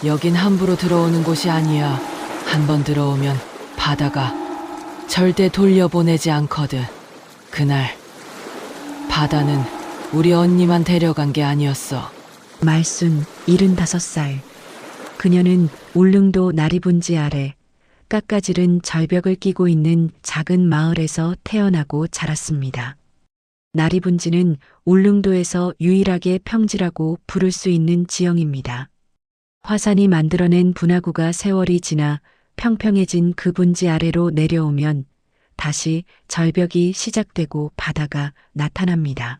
여긴 함부로 들어오는 곳이 아니야. 한번 들어오면 바다가 절대 돌려보내지 않거든. 그날 바다는 우리 언니만 데려간 게 아니었어. 말순 75살. 그녀는 울릉도 나리분지 아래 깎아지른 절벽을 끼고 있는 작은 마을에서 태어나고 자랐습니다. 나리분지는 울릉도에서 유일하게 평지라고 부를 수 있는 지형입니다. 화산이 만들어낸 분화구가 세월이 지나 평평해진 그 분지 아래로 내려오면 다시 절벽이 시작되고 바다가 나타납니다.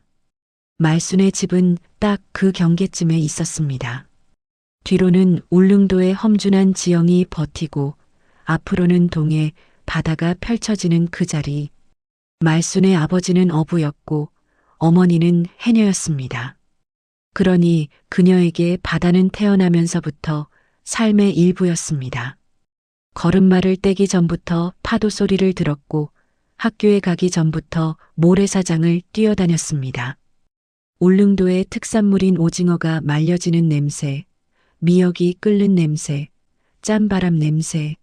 말순의 집은 딱 그 경계쯤에 있었습니다. 뒤로는 울릉도의 험준한 지형이 버티고 앞으로는 동해 바다가 펼쳐지는 그 자리. 말순의 아버지는 어부였고 어머니는 해녀였습니다. 그러니 그녀에게 바다는 태어나면서부터 삶의 일부였습니다. 걸음마를 떼기 전부터 파도 소리를 들었고 학교에 가기 전부터 모래사장을 뛰어다녔습니다. 울릉도의 특산물인 오징어가 말려지는 냄새, 미역이 끓는 냄새, 짠바람 냄새,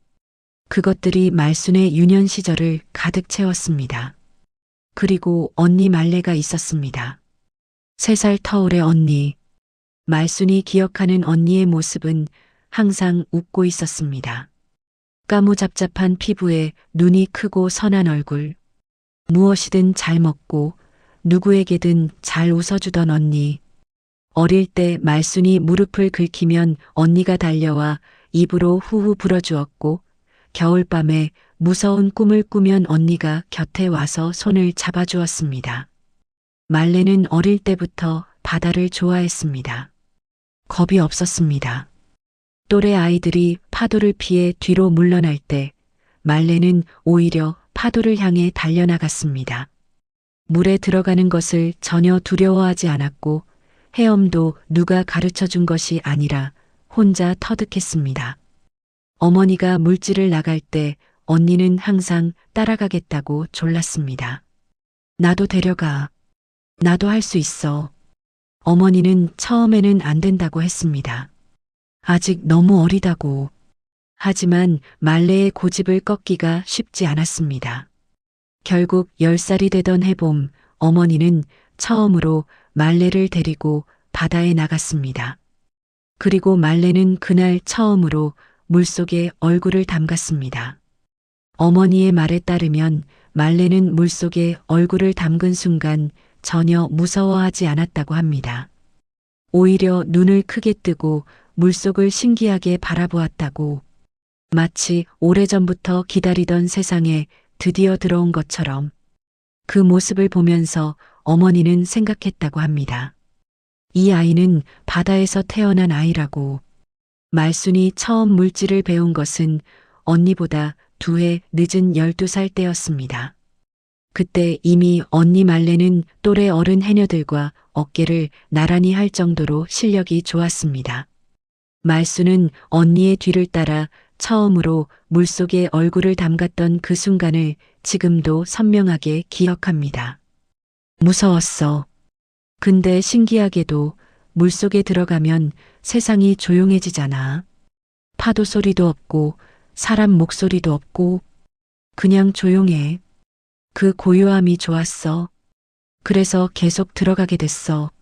그것들이 말순의 유년 시절을 가득 채웠습니다. 그리고 언니 말레가 있었습니다. 3살 터울의 언니. 말순이 기억하는 언니의 모습은 항상 웃고 있었습니다. 까무잡잡한 피부에 눈이 크고 선한 얼굴. 무엇이든 잘 먹고 누구에게든 잘 웃어주던 언니. 어릴 때 말순이 무릎을 긁히면 언니가 달려와 입으로 후후 불어주었고 겨울밤에 무서운 꿈을 꾸면 언니가 곁에 와서 손을 잡아주었습니다. 말레는 어릴 때부터 바다를 좋아했습니다. 겁이 없었습니다. 또래 아이들이 파도를 피해 뒤로 물러날 때 말레는 오히려 파도를 향해 달려나갔습니다. 물에 들어가는 것을 전혀 두려워하지 않았고 헤엄도 누가 가르쳐 준 것이 아니라 혼자 터득했습니다. 어머니가 물질을 나갈 때 언니는 항상 따라가겠다고 졸랐습니다. 나도 데려가. 나도 할 수 있어. 어머니는 처음에는 안 된다고 했습니다. 아직 너무 어리다고. 하지만 말레의 고집을 꺾기가 쉽지 않았습니다. 결국 10살이 되던 해봄, 어머니는 처음으로 말레를 데리고 바다에 나갔습니다. 그리고 말레는 그날 처음으로 물속에 얼굴을 담갔습니다. 어머니의 말에 따르면 말레는 물속에 얼굴을 담근 순간 전혀 무서워하지 않았다고 합니다. 오히려 눈을 크게 뜨고 물속을 신기하게 바라보았다고. 마치 오래전부터 기다리던 세상에 드디어 들어온 것처럼. 그 모습을 보면서 어머니는 생각했다고 합니다. 이 아이는 바다에서 태어난 아이라고. 말순이 처음 물질을 배운 것은 언니보다 2해 늦은 12살 때였습니다. 그때 이미 언니 말레는 또래 어른 해녀들과 어깨를 나란히 할 정도로 실력이 좋았습니다. 말순은 언니의 뒤를 따라 처음으로 물속에 얼굴을 담갔던 그 순간을 지금도 선명하게 기억합니다. 무서웠어. 근데 신기하게도 물속에 들어가면 세상이 조용해지잖아. 파도 소리도 없고 사람 목소리도 없고 그냥 조용해. 그 고요함이 좋았어. 그래서 계속 들어가게 됐어.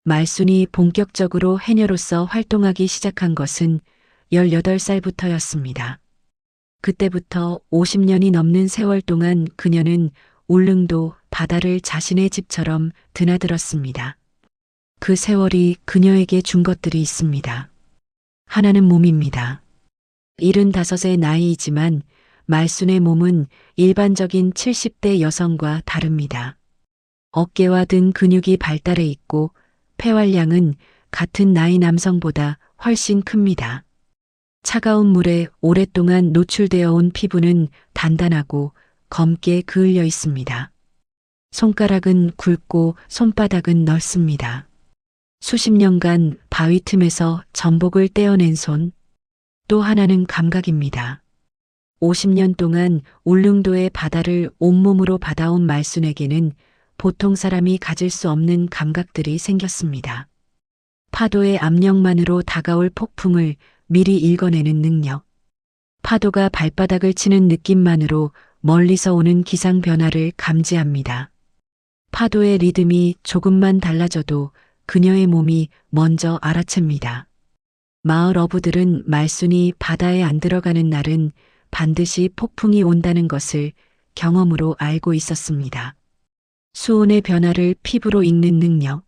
말순이 본격적으로 해녀로서 활동하기 시작한 것은 18살부터였습니다. 그때부터 50년이 넘는 세월 동안 그녀는 울릉도 바다를 자신의 집처럼 드나들었습니다. 그 세월이 그녀에게 준 것들이 있습니다. 하나는 몸입니다. 75의 나이이지만 말순의 몸은 일반적인 70대 여성과 다릅니다. 어깨와 등 근육이 발달해 있고 폐활량은 같은 나이 남성보다 훨씬 큽니다. 차가운 물에 오랫동안 노출되어 온 피부는 단단하고 검게 그을려 있습니다. 손가락은 굵고 손바닥은 넓습니다. 수십 년간 바위 틈에서 전복을 떼어낸 손. 또 하나는 감각입니다. 50년 동안 울릉도의 바다를 온몸으로 받아온 말순에게는 보통 사람이 가질 수 없는 감각들이 생겼습니다. 파도의 압력만으로 다가올 폭풍을 미리 읽어내는 능력. 파도가 발바닥을 치는 느낌만으로 멀리서 오는 기상 변화를 감지합니다. 파도의 리듬이 조금만 달라져도 그녀의 몸이 먼저 알아챕니다. 마을 어부들은 말순이 바다에 안 들어가는 날은 반드시 폭풍이 온다는 것을 경험으로 알고 있었습니다. 수온의 변화를 피부로 읽는 능력.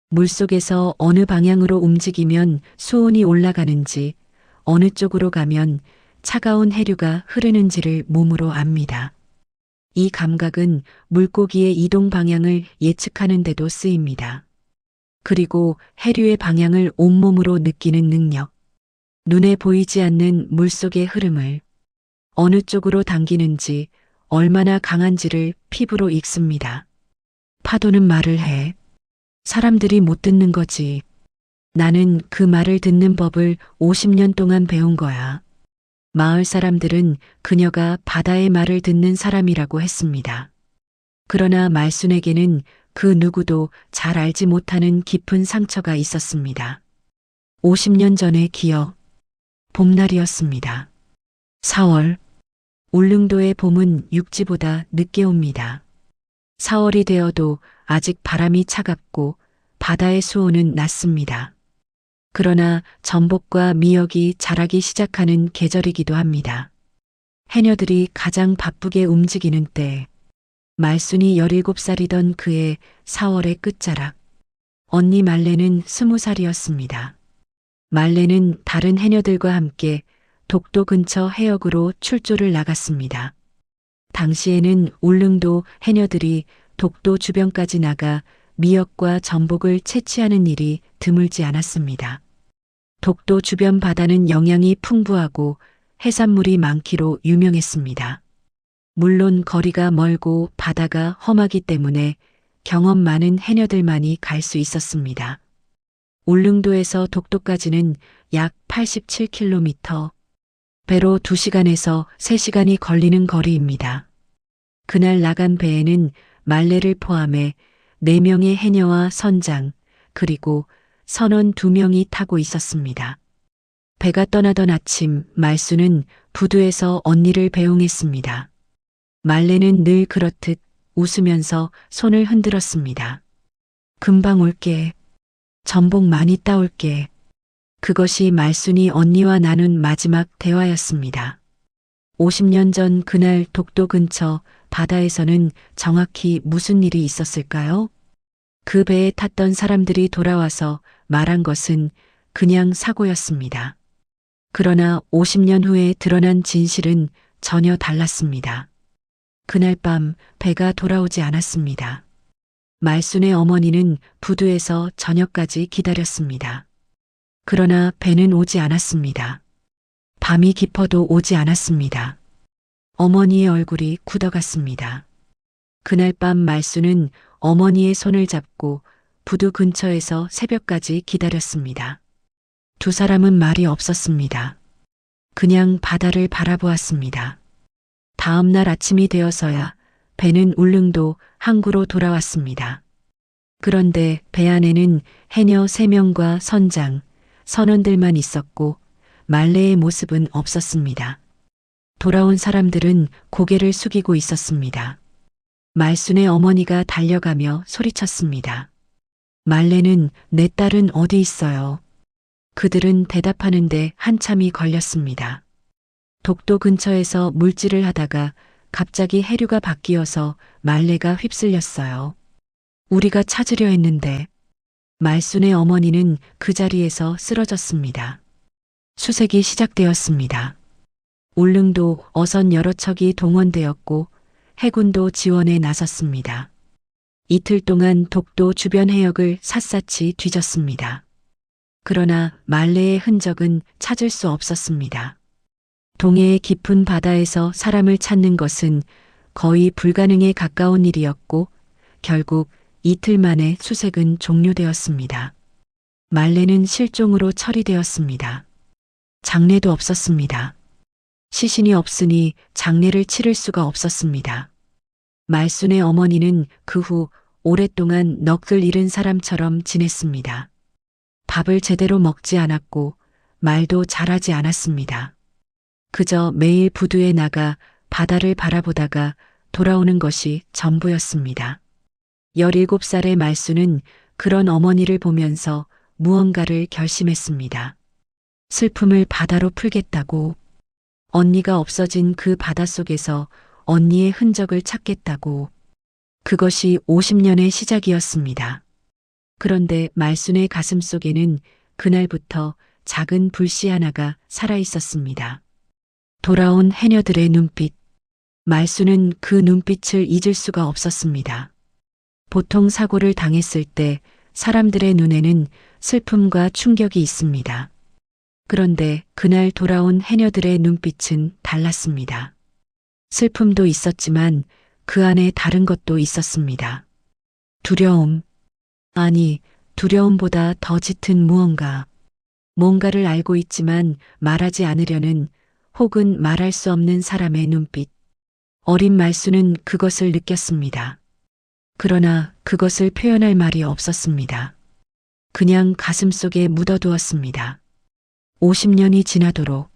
물속에서 어느 방향으로 움직이면 수온이 올라가는지, 어느 쪽으로 가면 차가운 해류가 흐르는지를 몸으로 압니다. 이 감각은 물고기의 이동 방향을 예측하는 데도 쓰입니다. 그리고 해류의 방향을 온몸으로 느끼는 능력. 눈에 보이지 않는 물속의 흐름을 어느 쪽으로 당기는지, 얼마나 강한지를 피부로 읽습니다. 파도는 말을 해. 사람들이 못 듣는 거지. 나는 그 말을 듣는 법을 50년 동안 배운 거야. 마을 사람들은 그녀가 바다의 말을 듣는 사람이라고 했습니다. 그러나 말순에게는 그 누구도 잘 알지 못하는 깊은 상처가 있었습니다. 50년 전의 기억. 봄날이었습니다. 4월. 울릉도의 봄은 육지보다 늦게 옵니다. 4월이 되어도 아직 바람이 차갑고 바다의 수온은 낮습니다. 그러나 전복과 미역이 자라기 시작하는 계절이기도 합니다. 해녀들이 가장 바쁘게 움직이는 때, 말순이 17살이던 그의 4월의 끝자락. 언니 말레는 20살이었습니다. 말레는 다른 해녀들과 함께 독도 근처 해역으로 출조를 나갔습니다. 당시에는 울릉도 해녀들이 독도 주변까지 나가 미역과 전복을 채취하는 일이 드물지 않았습니다. 독도 주변 바다는 영양이 풍부하고 해산물이 많기로 유명했습니다. 물론 거리가 멀고 바다가 험하기 때문에 경험 많은 해녀들만이 갈 수 있었습니다. 울릉도에서 독도까지는 약 87km, 배로 2시간에서 3시간이 걸리는 거리입니다. 그날 나간 배에는 말레를 포함해 4명의 해녀와 선장, 그리고 선원 2명이 타고 있었습니다. 배가 떠나던 아침, 말순은 부두에서 언니를 배웅했습니다. 말레는 늘 그렇듯 웃으면서 손을 흔들었습니다. 금방 올게. 전복 많이 따올게. 그것이 말순이 언니와 나눈 마지막 대화였습니다. 50년 전 그날 독도 근처 바다에서는 정확히 무슨 일이 있었을까요? 그 배에 탔던 사람들이 돌아와서 말한 것은 그냥 사고였습니다. 그러나 50년 후에 드러난 진실은 전혀 달랐습니다. 그날 밤 배가 돌아오지 않았습니다. 말순의 어머니는 부두에서 저녁까지 기다렸습니다. 그러나 배는 오지 않았습니다. 밤이 깊어도 오지 않았습니다. 어머니의 얼굴이 굳어갔습니다. 그날 밤 말순은 어머니의 손을 잡고 부두 근처에서 새벽까지 기다렸습니다. 두 사람은 말이 없었습니다. 그냥 바다를 바라보았습니다. 다음 날 아침이 되어서야 배는 울릉도 항구로 돌아왔습니다. 그런데 배 안에는 해녀 3명과 선장, 선원들만 있었고 말레의 모습은 없었습니다. 돌아온 사람들은 고개를 숙이고 있었습니다. 말순의 어머니가 달려가며 소리쳤습니다. 말레는 내 딸은 어디 있어요? 그들은 대답하는데 한참이 걸렸습니다. 독도 근처에서 물질을 하다가 갑자기 해류가 바뀌어서 말레가 휩쓸렸어요. 우리가 찾으려 했는데. 말순의 어머니는 그 자리에서 쓰러졌습니다. 수색이 시작되었습니다. 울릉도 어선 여러 척이 동원되었고 해군도 지원에 나섰습니다. 이틀 동안 독도 주변 해역을 샅샅이 뒤졌습니다. 그러나 말레의 흔적은 찾을 수 없었습니다. 동해의 깊은 바다에서 사람을 찾는 것은 거의 불가능에 가까운 일이었고 결국 이틀 만에 수색은 종료되었습니다. 말레는 실종으로 처리되었습니다. 장례도 없었습니다. 시신이 없으니 장례를 치를 수가 없었습니다. 말순의 어머니는 그 후 오랫동안 넋을 잃은 사람처럼 지냈습니다. 밥을 제대로 먹지 않았고 말도 잘하지 않았습니다. 그저 매일 부두에 나가 바다를 바라보다가 돌아오는 것이 전부였습니다. 17살의 말수는 그런 어머니를 보면서 무언가를 결심했습니다. 슬픔을 바다로 풀겠다고, 언니가 없어진 그 바닷속에서 언니의 흔적을 찾겠다고. 그것이 50년의 시작이었습니다. 그런데 말순의 가슴 속에는 그날부터 작은 불씨 하나가 살아 있었습니다. 돌아온 해녀들의 눈빛. 말순은 그 눈빛을 잊을 수가 없었습니다. 보통 사고를 당했을 때 사람들의 눈에는 슬픔과 충격이 있습니다. 그런데 그날 돌아온 해녀들의 눈빛은 달랐습니다. 슬픔도 있었지만 그 안에 다른 것도 있었습니다. 두려움. 아니, 두려움보다 더 짙은 무언가. 뭔가를 알고 있지만 말하지 않으려는, 혹은 말할 수 없는 사람의 눈빛. 어린 말수는 그것을 느꼈습니다. 그러나 그것을 표현할 말이 없었습니다. 그냥 가슴속에 묻어두었습니다. 50년이 지나도록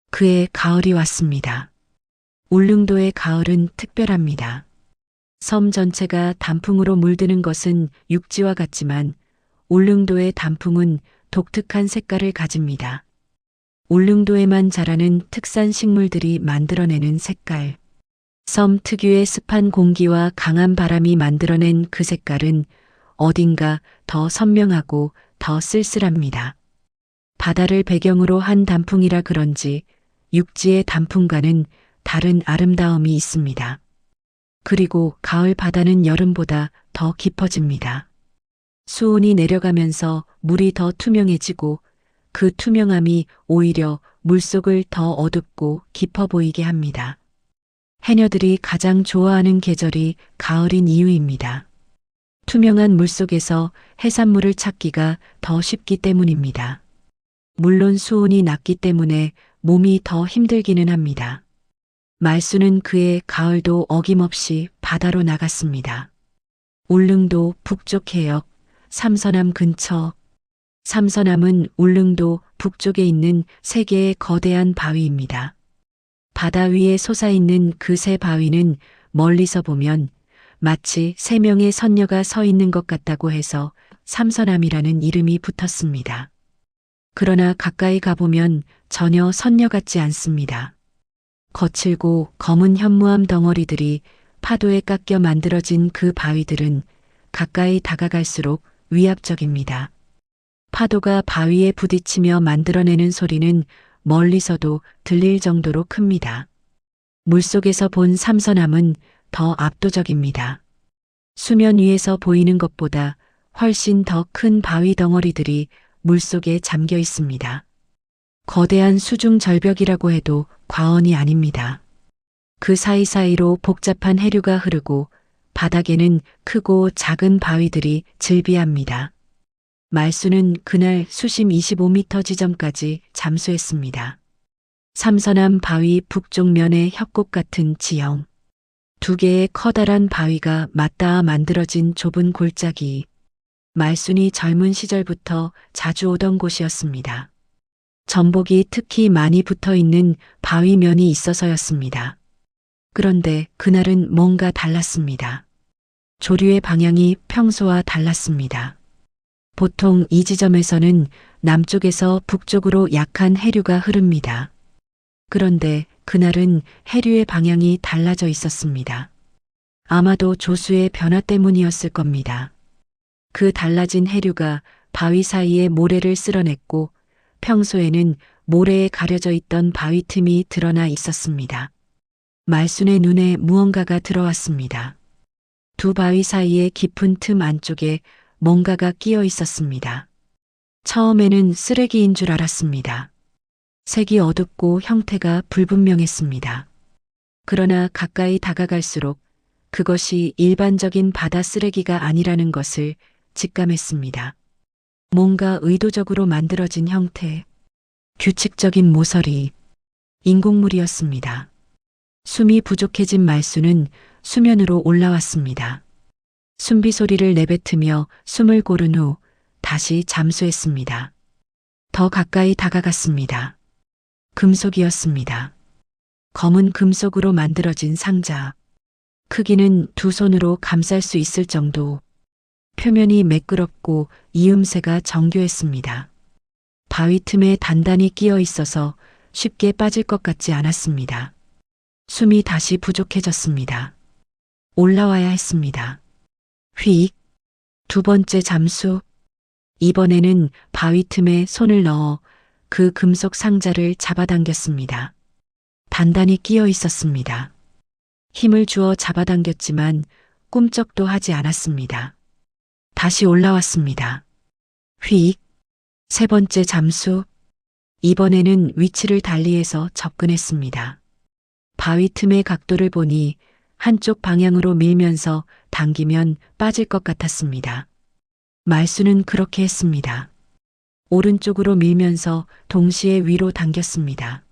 그의 가을이 왔습니다. 울릉도의 가을은 특별합니다. 섬 전체가 단풍으로 물드는 것은 육지와 같지만 울릉도의 단풍은 독특한 색깔을 가집니다. 울릉도에만 자라는 특산 식물들이 만들어내는 색깔. 섬 특유의 습한 공기와 강한 바람이 만들어낸 그 색깔은 어딘가 더 선명하고 더 쓸쓸합니다. 바다를 배경으로 한 단풍이라 그런지 육지의 단풍과는 다른 아름다움이 있습니다. 그리고 가을 바다는 여름보다 더 깊어집니다. 수온이 내려가면서 물이 더 투명해지고 그 투명함이 오히려 물속을 더 어둡고 깊어 보이게 합니다. 해녀들이 가장 좋아하는 계절이 가을인 이유입니다. 투명한 물속에서 해산물을 찾기가 더 쉽기 때문입니다. 물론 수온이 낮기 때문에 몸이 더 힘들기는 합니다. 말수는 그의 가을도 어김없이 바다로 나갔습니다. 울릉도 북쪽 해역, 삼서남 근처. 삼서남은 울릉도 북쪽에 있는 세 개의 거대한 바위입니다. 바다 위에 솟아있는 그 세 바위는 멀리서 보면 마치 세 명의 선녀가 서 있는 것 같다고 해서 삼서남이라는 이름이 붙었습니다. 그러나 가까이 가보면 전혀 선녀 같지 않습니다. 거칠고 검은 현무암 덩어리들이 파도에 깎여 만들어진 그 바위들은 가까이 다가갈수록 위압적입니다. 파도가 바위에 부딪히며 만들어내는 소리는 멀리서도 들릴 정도로 큽니다. 물속에서 본 삼서남은 더 압도적입니다. 수면 위에서 보이는 것보다 훨씬 더 큰 바위 덩어리들이 물속에 잠겨 있습니다. 거대한 수중 절벽이라고 해도 과언이 아닙니다. 그 사이사이로 복잡한 해류가 흐르고 바닥에는 크고 작은 바위들이 즐비합니다. 말수는 그날 수심 25m 지점까지 잠수했습니다. 삼서남 바위 북쪽 면의 협곡 같은 지형. 두 개의 커다란 바위가 맞닿아 만들어진 좁은 골짜기. 말순이 젊은 시절부터 자주 오던 곳이었습니다. 전복이 특히 많이 붙어 있는 바위면이 있어서였습니다. 그런데 그날은 뭔가 달랐습니다. 조류의 방향이 평소와 달랐습니다. 보통 이 지점에서는 남쪽에서 북쪽으로 약한 해류가 흐릅니다. 그런데 그날은 해류의 방향이 달라져 있었습니다. 아마도 조수의 변화 때문이었을 겁니다. 그 달라진 해류가 바위 사이에 모래를 쓸어냈고 평소에는 모래에 가려져 있던 바위 틈이 드러나 있었습니다. 말순의 눈에 무언가가 들어왔습니다. 두 바위 사이의 깊은 틈 안쪽에 뭔가가 끼어 있었습니다. 처음에는 쓰레기인 줄 알았습니다. 색이 어둡고 형태가 불분명했습니다. 그러나 가까이 다가갈수록 그것이 일반적인 바다 쓰레기가 아니라는 것을 직감했습니다. 뭔가 의도적으로 만들어진 형태, 규칙적인 모서리, 인공물이었습니다. 숨이 부족해진 말수는 수면으로 올라왔습니다. 숨비 소리를 내뱉으며 숨을 고른 후 다시 잠수했습니다. 더 가까이 다가갔습니다. 금속이었습니다. 검은 금속으로 만들어진 상자. 크기는 두 손으로 감쌀 수 있을 정도. 표면이 매끄럽고 이음새가 정교했습니다. 바위 틈에 단단히 끼어 있어서 쉽게 빠질 것 같지 않았습니다. 숨이 다시 부족해졌습니다. 올라와야 했습니다. 휙. 두 번째 잠수. 이번에는 바위 틈에 손을 넣어 그 금속 상자를 잡아당겼습니다. 단단히 끼어 있었습니다. 힘을 주어 잡아당겼지만 꿈쩍도 하지 않았습니다. 다시 올라왔습니다. 휙. 세 번째 잠수. 이번에는 위치를 달리해서 접근했습니다. 바위 틈의 각도를 보니 한쪽 방향으로 밀면서 당기면 빠질 것 같았습니다. 말수는 그렇게 했습니다. 오른쪽으로 밀면서 동시에 위로 당겼습니다.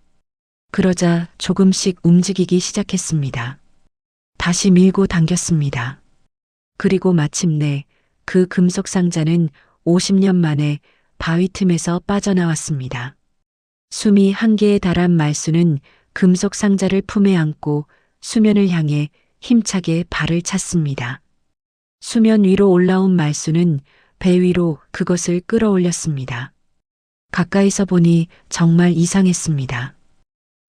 그러자 조금씩 움직이기 시작했습니다. 다시 밀고 당겼습니다. 그리고 마침내 그 금속 상자는 50년 만에 바위 틈에서 빠져나왔습니다. 숨이 한계에 달한 말수는 금속 상자를 품에 안고 수면을 향해 힘차게 발을 찼습니다. 수면 위로 올라온 말수는 배 위로 그것을 끌어올렸습니다. 가까이서 보니 정말 이상했습니다.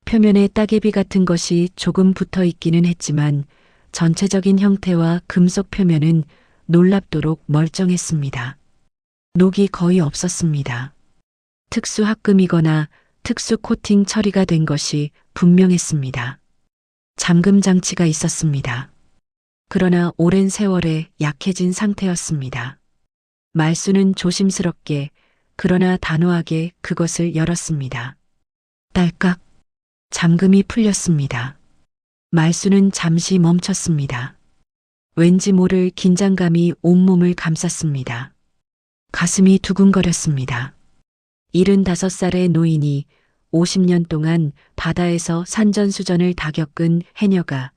표면에 따개비 같은 것이 조금 붙어 있기는 했지만 전체적인 형태와 금속 표면은 놀랍도록 멀쩡했습니다. 녹이 거의 없었습니다. 특수 합금이거나 특수 코팅 처리가 된 것이 분명했습니다. 잠금 장치가 있었습니다. 그러나 오랜 세월에 약해진 상태였습니다. 말수는 조심스럽게 그러나 단호하게 그것을 열었습니다. 딸깍. 잠금이 풀렸습니다. 말수는 잠시 멈췄습니다. 왠지 모를 긴장감이 온몸을 감쌌습니다. 가슴이 두근거렸습니다. 75살의 노인이 50년 동안 바다에서 산전수전을 다 겪은 해녀가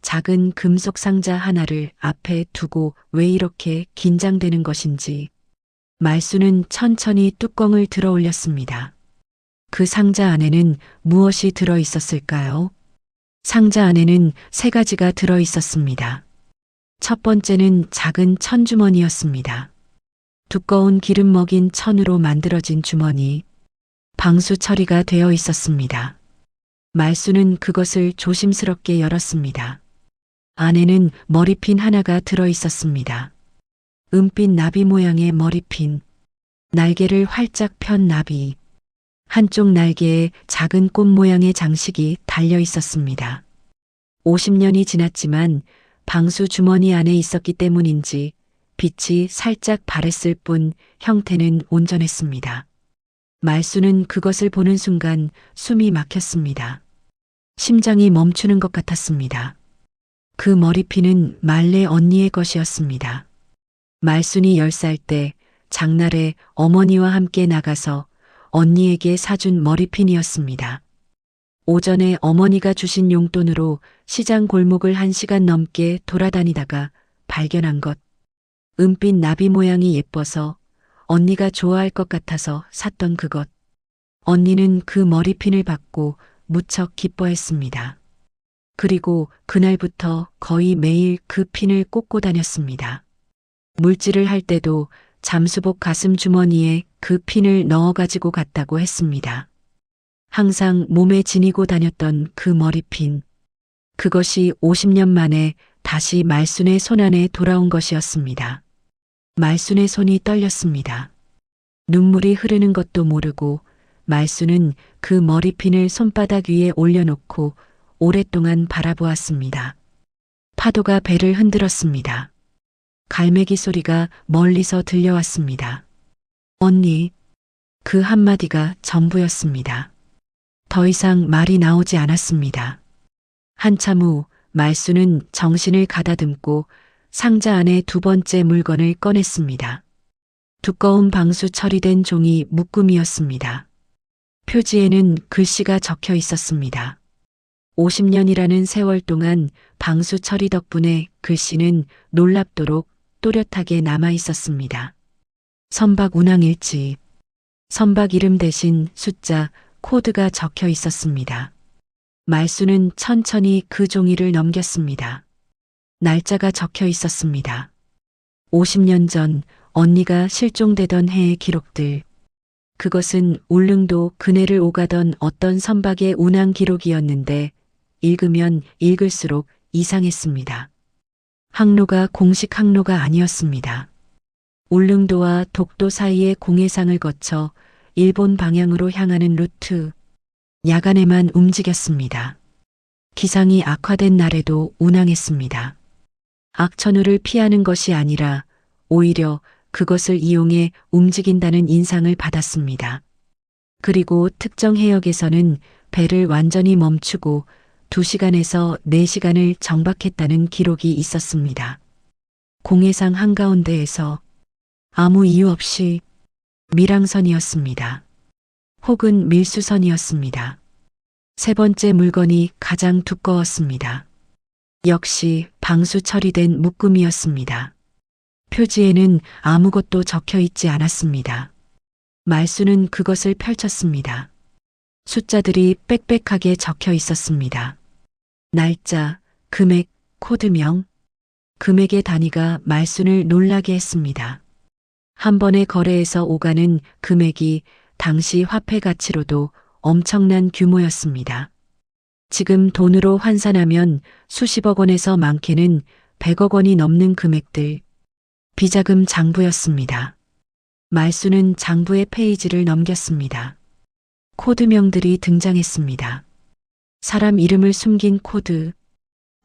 작은 금속 상자 하나를 앞에 두고 왜 이렇게 긴장되는 것인지 말수는 천천히 뚜껑을 들어 올렸습니다. 그 상자 안에는 무엇이 들어 있었을까요? 상자 안에는 3가지가 들어 있었습니다. 첫 번째는 작은 천주머니였습니다. 두꺼운 기름 먹인 천으로 만들어진 주머니, 방수 처리가 되어 있었습니다. 말수는 그것을 조심스럽게 열었습니다. 안에는 머리핀 하나가 들어 있었습니다. 은빛 나비 모양의 머리핀, 날개를 활짝 편 나비, 한쪽 날개에 작은 꽃 모양의 장식이 달려 있었습니다. 50년이 지났지만 방수 주머니 안에 있었기 때문인지 빛이 살짝 바랬을 뿐 형태는 온전했습니다. 말수는 그것을 보는 순간 숨이 막혔습니다. 심장이 멈추는 것 같았습니다. 그 머리핀은 말레 언니의 것이었습니다. 말순이 10살 때 장날에 어머니와 함께 나가서 언니에게 사준 머리핀이었습니다. 오전에 어머니가 주신 용돈으로 시장 골목을 1시간 넘게 돌아다니다가 발견한 것. 은빛 나비 모양이 예뻐서 언니가 좋아할 것 같아서 샀던 그것. 언니는 그 머리핀을 받고 무척 기뻐했습니다. 그리고 그날부터 거의 매일 그 핀을 꽂고 다녔습니다. 물질을 할 때도 잠수복 가슴 주머니에 그 핀을 넣어 가지고 갔다고 했습니다. 항상 몸에 지니고 다녔던 그 머리핀. 그것이 50년 만에 다시 말순의 손 안에 돌아온 것이었습니다. 말순의 손이 떨렸습니다. 눈물이 흐르는 것도 모르고 말순은 그 머리핀을 손바닥 위에 올려놓고 오랫동안 바라보았습니다. 파도가 배를 흔들었습니다. 갈매기 소리가 멀리서 들려왔습니다. 언니, 그 한마디가 전부였습니다. 더 이상 말이 나오지 않았습니다. 한참 후 말수는 정신을 가다듬고 상자 안에 두 번째 물건을 꺼냈습니다. 두꺼운 방수 처리된 종이 묶음이었습니다. 표지에는 글씨가 적혀 있었습니다. 50년이라는 세월 동안 방수 처리 덕분에 글씨는 놀랍도록 또렷하게 남아 있었습니다. 선박 운항일지. 선박 이름 대신 숫자, 코드가 적혀 있었습니다. 말수는 천천히 그 종이를 넘겼습니다. 날짜가 적혀 있었습니다. 50년 전 언니가 실종되던 해의 기록들. 그것은 울릉도 그네를 오가던 어떤 선박의 운항 기록이었는데 읽으면 읽을수록 이상했습니다. 항로가 공식 항로가 아니었습니다. 울릉도와 독도 사이의 공해상을 거쳐 일본 방향으로 향하는 루트. 야간에만 움직였습니다. 기상이 악화된 날에도 운항했습니다. 악천후를 피하는 것이 아니라 오히려 그것을 이용해 움직인다는 인상을 받았습니다. 그리고 특정 해역에서는 배를 완전히 멈추고 2시간에서 4시간을 정박했다는 기록이 있었습니다. 공해상 한가운데에서 아무 이유 없이 밀항선이었습니다. 혹은 밀수선이었습니다. 세 번째 물건이 가장 두꺼웠습니다. 역시 방수 처리된 묶음이었습니다. 표지에는 아무것도 적혀 있지 않았습니다. 말수는 그것을 펼쳤습니다. 숫자들이 빽빽하게 적혀 있었습니다. 날짜, 금액, 코드명. 금액의 단위가 말순을 놀라게 했습니다. 한 번의 거래에서 오가는 금액이 당시 화폐 가치로도 엄청난 규모였습니다. 지금 돈으로 환산하면 수십억 원에서 많게는 100억 원이 넘는 금액들. 비자금 장부였습니다. 말수는 장부의 페이지를 넘겼습니다. 코드명들이 등장했습니다. 사람 이름을 숨긴 코드.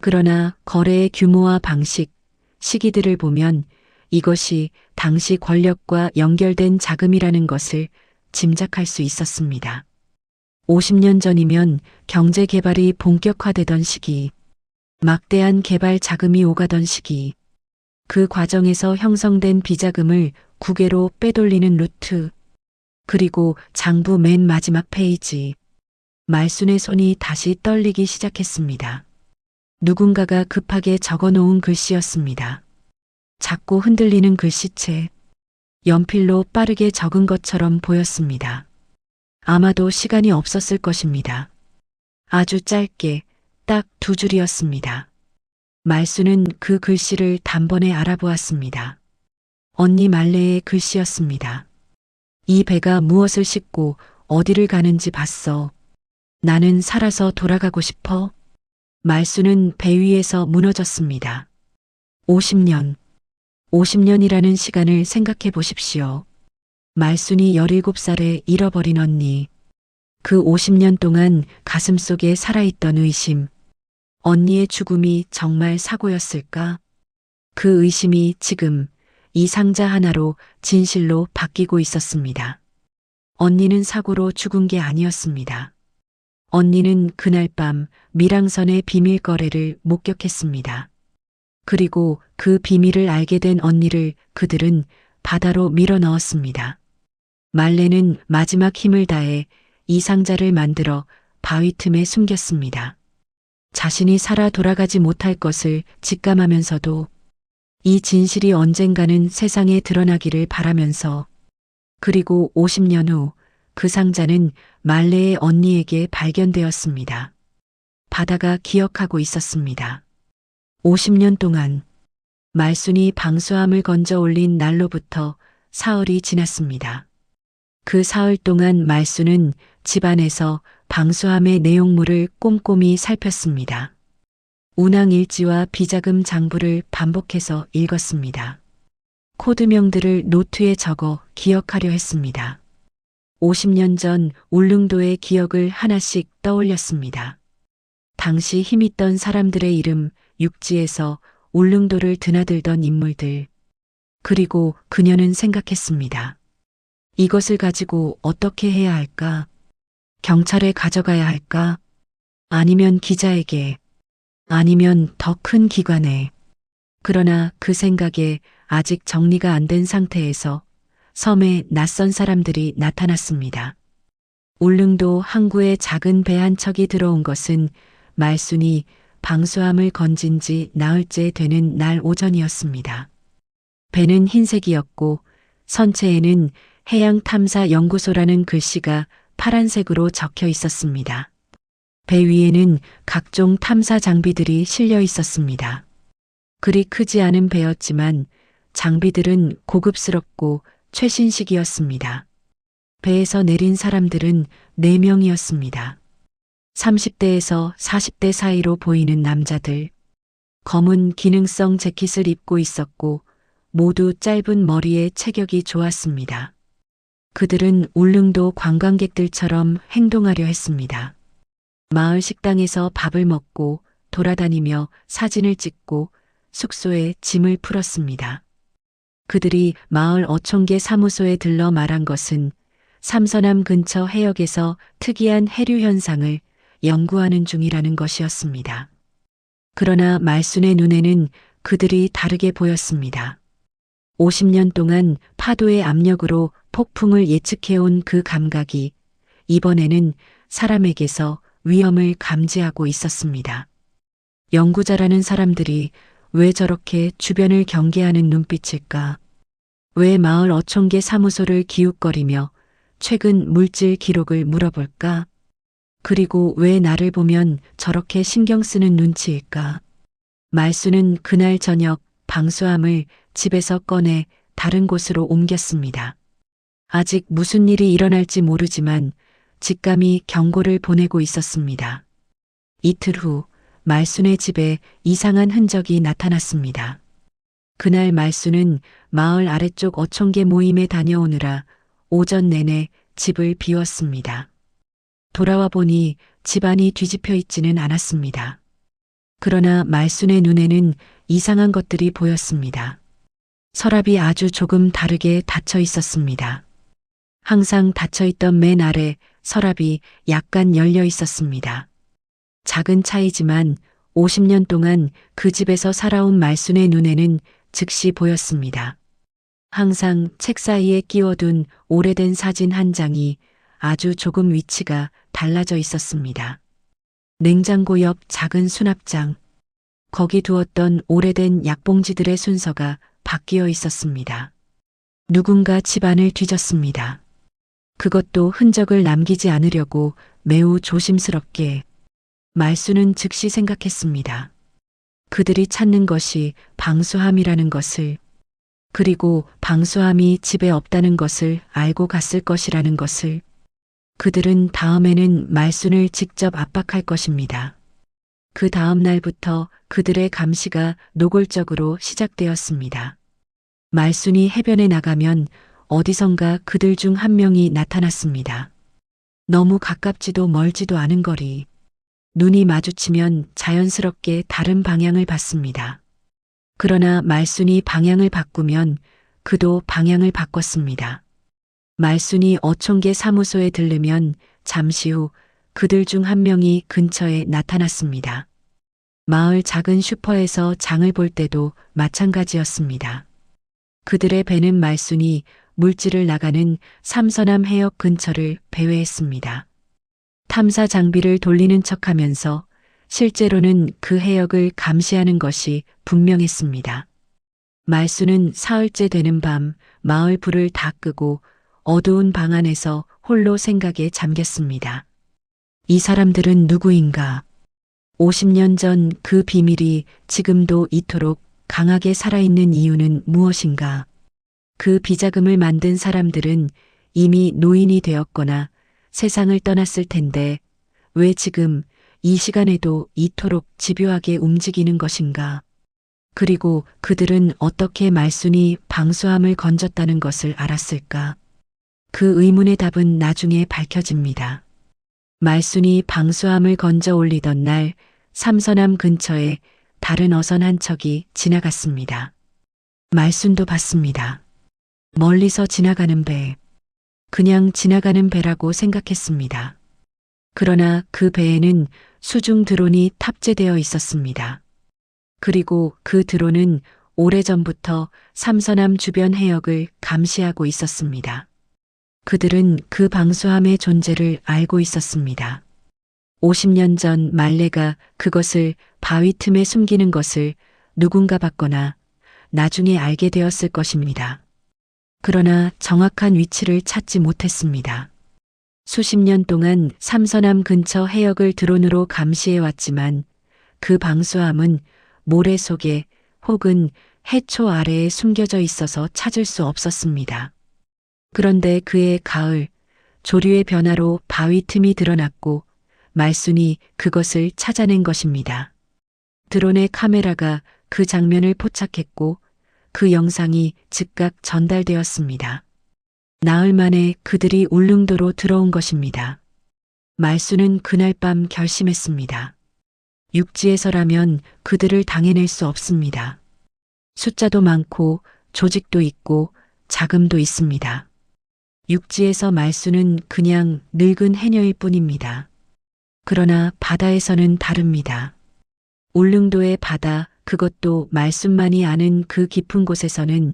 그러나 거래의 규모와 방식, 시기들을 보면 이것이 당시 권력과 연결된 자금이라는 것을 짐작할 수 있었습니다. 50년 전이면 경제 개발이 본격화되던 시기, 막대한 개발 자금이 오가던 시기, 그 과정에서 형성된 비자금을 국외로 빼돌리는 루트, 그리고 장부 맨 마지막 페이지. 말순의 손이 다시 떨리기 시작했습니다. 누군가가 급하게 적어놓은 글씨였습니다. 작고 흔들리는 글씨체. 연필로 빠르게 적은 것처럼 보였습니다. 아마도 시간이 없었을 것입니다. 아주 짧게 딱 2줄이었습니다. 말수는 그 글씨를 단번에 알아보았습니다. 언니 말레의 글씨였습니다. 이 배가 무엇을 싣고 어디를 가는지 봤어. 나는 살아서 돌아가고 싶어. 말수는 배 위에서 무너졌습니다. 50년. 50년이라는 시간을 생각해 보십시오. 말순이 17살에 잃어버린 언니. 그 50년 동안 가슴속에 살아있던 의심. 언니의 죽음이 정말 사고였을까? 그 의심이 지금 이 상자 하나로 진실로 바뀌고 있었습니다. 언니는 사고로 죽은 게 아니었습니다. 언니는 그날 밤 밀항선의 비밀 거래를 목격했습니다. 그리고 그 비밀을 알게 된 언니를 그들은 바다로 밀어 넣었습니다. 말레는 마지막 힘을 다해 이 상자를 만들어 바위 틈에 숨겼습니다. 자신이 살아 돌아가지 못할 것을 직감하면서도 이 진실이 언젠가는 세상에 드러나기를 바라면서, 그리고 50년 후 그 상자는 말레의 언니에게 발견되었습니다. 바다가 기억하고 있었습니다. 50년 동안 말순이 방수함을 건져 올린 날로부터 사흘이 지났습니다. 그 사흘 동안 말순은 집안에서 방수함의 내용물을 꼼꼼히 살폈습니다. 운항 일지와 비자금 장부를 반복해서 읽었습니다. 코드명들을 노트에 적어 기억하려 했습니다. 50년 전 울릉도의 기억을 하나씩 떠올렸습니다. 당시 힘있던 사람들의 이름, 육지에서 울릉도를 드나들던 인물들. 그리고 그녀는 생각했습니다. 이것을 가지고 어떻게 해야 할까? 경찰에 가져가야 할까? 아니면 기자에게? 아니면 더 큰 기관에? 그러나 그 생각에 아직 정리가 안 된 상태에서 섬에 낯선 사람들이 나타났습니다. 울릉도 항구에 작은 배 한 척이 들어온 것은 말순이 방수함을 건진 지 나흘째 되는 날 오전이었습니다. 배는 흰색이었고 선체에는 해양탐사연구소라는 글씨가 파란색으로 적혀 있었습니다. 배 위에는 각종 탐사 장비들이 실려 있었습니다. 그리 크지 않은 배였지만 장비들은 고급스럽고 최신식이었습니다. 배에서 내린 사람들은 4명이었습니다. 30대에서 40대 사이로 보이는 남자들. 검은 기능성 재킷을 입고 있었고 모두 짧은 머리에 체격이 좋았습니다. 그들은 울릉도 관광객들처럼 행동하려 했습니다. 마을 식당에서 밥을 먹고 돌아다니며 사진을 찍고 숙소에 짐을 풀었습니다. 그들이 마을 어촌계 사무소에 들러 말한 것은 삼서남 근처 해역에서 특이한 해류 현상을 연구하는 중이라는 것이었습니다. 그러나 말순의 눈에는 그들이 다르게 보였습니다. 50년 동안 파도의 압력으로 폭풍을 예측해온 그 감각이 이번에는 사람에게서 위험을 감지하고 있었습니다. 연구자라는 사람들이 왜 저렇게 주변을 경계하는 눈빛일까? 왜 마을 어촌계 사무소를 기웃거리며 최근 물질 기록을 물어볼까? 그리고 왜 나를 보면 저렇게 신경 쓰는 눈치일까? 말순은 그날 저녁 방수함을 집에서 꺼내 다른 곳으로 옮겼습니다. 아직 무슨 일이 일어날지 모르지만 직감이 경고를 보내고 있었습니다. 이틀 후 말순의 집에 이상한 흔적이 나타났습니다. 그날 말순은 마을 아래쪽 어촌계 모임에 다녀오느라 오전 내내 집을 비웠습니다. 돌아와 보니 집안이 뒤집혀 있지는 않았습니다. 그러나 말순의 눈에는 이상한 것들이 보였습니다. 서랍이 아주 조금 다르게 닫혀 있었습니다. 항상 닫혀 있던 맨 아래 서랍이 약간 열려 있었습니다. 작은 차이지만 50년 동안 그 집에서 살아온 말순의 눈에는 즉시 보였습니다. 항상 책 사이에 끼워둔 오래된 사진 한 장이 아주 조금 위치가 달라져 있었습니다. 냉장고 옆 작은 수납장. 거기 두었던 오래된 약봉지들의 순서가 바뀌어 있었습니다. 누군가 집안을 뒤졌습니다. 그것도 흔적을 남기지 않으려고 매우 조심스럽게. 말순은 즉시 생각했습니다. 그들이 찾는 것이 방수함이라는 것을, 그리고 방수함이 집에 없다는 것을 알고 갔을 것이라는 것을. 그들은 다음에는 말순을 직접 압박할 것입니다. 그 다음 날부터 그들의 감시가 노골적으로 시작되었습니다. 말순이 해변에 나가면 어디선가 그들 중 한 명이 나타났습니다. 너무 가깝지도 멀지도 않은 거리. 눈이 마주치면 자연스럽게 다른 방향을 봤습니다. 그러나 말순이 방향을 바꾸면 그도 방향을 바꿨습니다. 말순이 어촌계 사무소에 들르면 잠시 후 그들 중 한 명이 근처에 나타났습니다. 마을 작은 슈퍼에서 장을 볼 때도 마찬가지였습니다. 그들의 배는 말순이 물질을 나가는 삼서남 해역 근처를 배회했습니다. 탐사 장비를 돌리는 척하면서 실제로는 그 해역을 감시하는 것이 분명했습니다. 말순은 사흘째 되는 밤 마을 불을 다 끄고 어두운 방 안에서 홀로 생각에 잠겼습니다. 이 사람들은 누구인가? 50년 전 그 비밀이 지금도 이토록 강하게 살아있는 이유는 무엇인가? 그 비자금을 만든 사람들은 이미 노인이 되었거나 세상을 떠났을 텐데 왜 지금 이 시간에도 이토록 집요하게 움직이는 것인가? 그리고 그들은 어떻게 말순이 방수함을 건졌다는 것을 알았을까? 그 의문의 답은 나중에 밝혀집니다. 말순이 방수함을 건져 올리던 날 삼서남 근처에 다른 어선 한 척이 지나갔습니다. 말순도 봤습니다. 멀리서 지나가는 배. 그냥 지나가는 배라고 생각했습니다. 그러나 그 배에는 수중 드론이 탑재되어 있었습니다. 그리고 그 드론은 오래전부터 삼서남 주변 해역을 감시하고 있었습니다. 그들은 그 방수함의 존재를 알고 있었습니다. 50년 전 말레가 그것을 바위 틈에 숨기는 것을 누군가 봤거나 나중에 알게 되었을 것입니다. 그러나 정확한 위치를 찾지 못했습니다. 수십 년 동안 삼서남 근처 해역을 드론으로 감시해 왔지만 그 방수함은 모래 속에 혹은 해초 아래에 숨겨져 있어서 찾을 수 없었습니다. 그런데 그해 가을, 조류의 변화로 바위 틈이 드러났고 말순이 그것을 찾아낸 것입니다. 드론의 카메라가 그 장면을 포착했고 그 영상이 즉각 전달되었습니다. 나흘 만에 그들이 울릉도로 들어온 것입니다. 말순은 그날 밤 결심했습니다. 육지에서라면 그들을 당해낼 수 없습니다. 숫자도 많고 조직도 있고 자금도 있습니다. 육지에서 말순은 그냥 늙은 해녀일 뿐입니다. 그러나 바다에서는 다릅니다. 울릉도의 바다, 그것도 말순만이 아는 그 깊은 곳에서는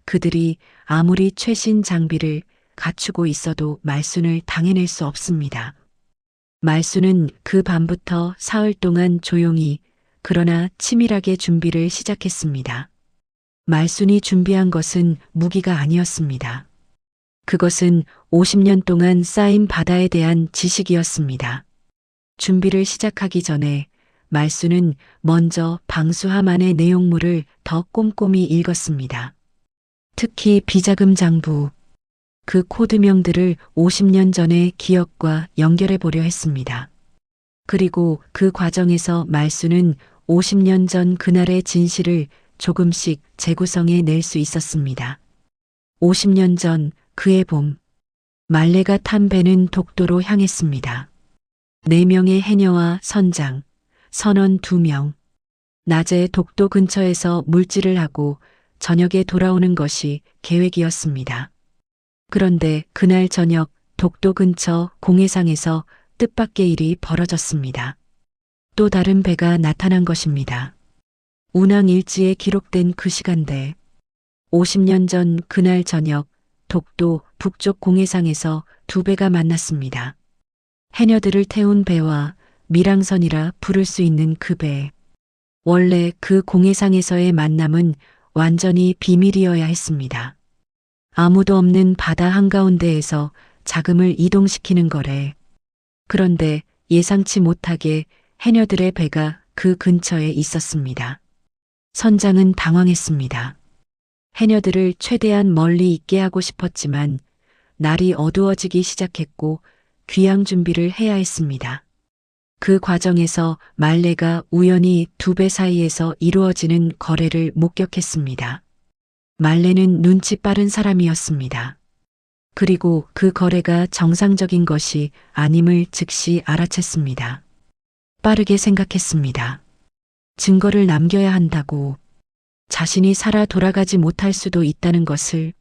그들이 아무리 최신 장비를 갖추고 있어도 말순을 당해낼 수 없습니다. 말순은 그 밤부터 사흘 동안 조용히 그러나 치밀하게 준비를 시작했습니다. 말순이 준비한 것은 무기가 아니었습니다. 그것은 50년 동안 쌓인 바다에 대한 지식이었습니다. 준비를 시작하기 전에 말순은 먼저 방수함 안의 내용물을 더 꼼꼼히 읽었습니다. 특히 비자금 장부, 그 코드명들을 50년 전의 기억과 연결해 보려 했습니다. 그리고 그 과정에서 말순은 50년 전 그날의 진실을 조금씩 재구성해 낼 수 있었습니다. 50년 전 그의 봄, 말레가 탄 배는 독도로 향했습니다. 4명의 해녀와 선장, 선원 2명. 낮에 독도 근처에서 물질을 하고 저녁에 돌아오는 것이 계획이었습니다. 그런데 그날 저녁 독도 근처 공해상에서 뜻밖의 일이 벌어졌습니다. 또 다른 배가 나타난 것입니다. 운항 일지에 기록된 그 시간대, 50년 전 그날 저녁 독도 북쪽 공해상에서 2배가 만났습니다. 해녀들을 태운 배와 밀항선이라 부를 수 있는 그 배. 원래 그 공해상에서의 만남은 완전히 비밀이어야 했습니다. 아무도 없는 바다 한가운데에서 자금을 이동시키는 거래. 그런데 예상치 못하게 해녀들의 배가 그 근처에 있었습니다. 선장은 당황했습니다. 해녀들을 최대한 멀리 있게 하고 싶었지만 날이 어두워지기 시작했고 귀향 준비를 해야 했습니다. 그 과정에서 말레가 우연히 2배 사이에서 이루어지는 거래를 목격했습니다. 말레는 눈치 빠른 사람이었습니다. 그리고 그 거래가 정상적인 것이 아님을 즉시 알아챘습니다. 빠르게 생각했습니다. 증거를 남겨야 한다고. 자신이 살아 돌아가지 못할 수도 있다는 것을.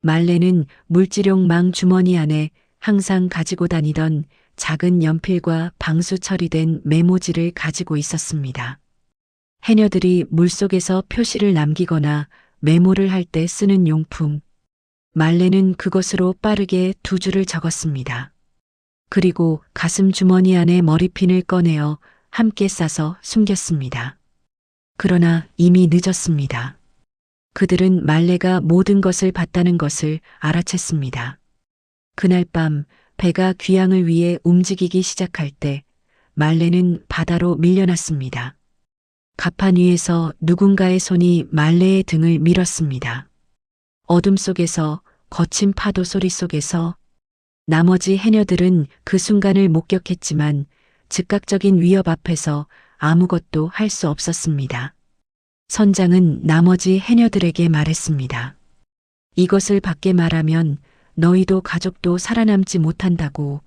말레는 물질용 망 주머니 안에 항상 가지고 다니던 작은 연필과 방수 처리된 메모지를 가지고 있었습니다. 해녀들이 물속에서 표시를 남기거나 메모를 할 때 쓰는 용품. 말레는 그것으로 빠르게 2줄을 적었습니다. 그리고 가슴 주머니 안에 머리핀을 꺼내어 함께 싸서 숨겼습니다. 그러나 이미 늦었습니다. 그들은 말레가 모든 것을 봤다는 것을 알아챘습니다. 그날 밤 배가 귀향을 위해 움직이기 시작할 때 말레는 바다로 밀려났습니다. 갑판 위에서 누군가의 손이 말레의 등을 밀었습니다. 어둠 속에서 거친 파도 소리 속에서 나머지 해녀들은 그 순간을 목격했지만 즉각적인 위협 앞에서 아무것도 할 수 없었습니다. 선장은 나머지 해녀들에게 말했습니다. 이것을 밖에 말하면 너희도 가족도 살아남지 못한다고.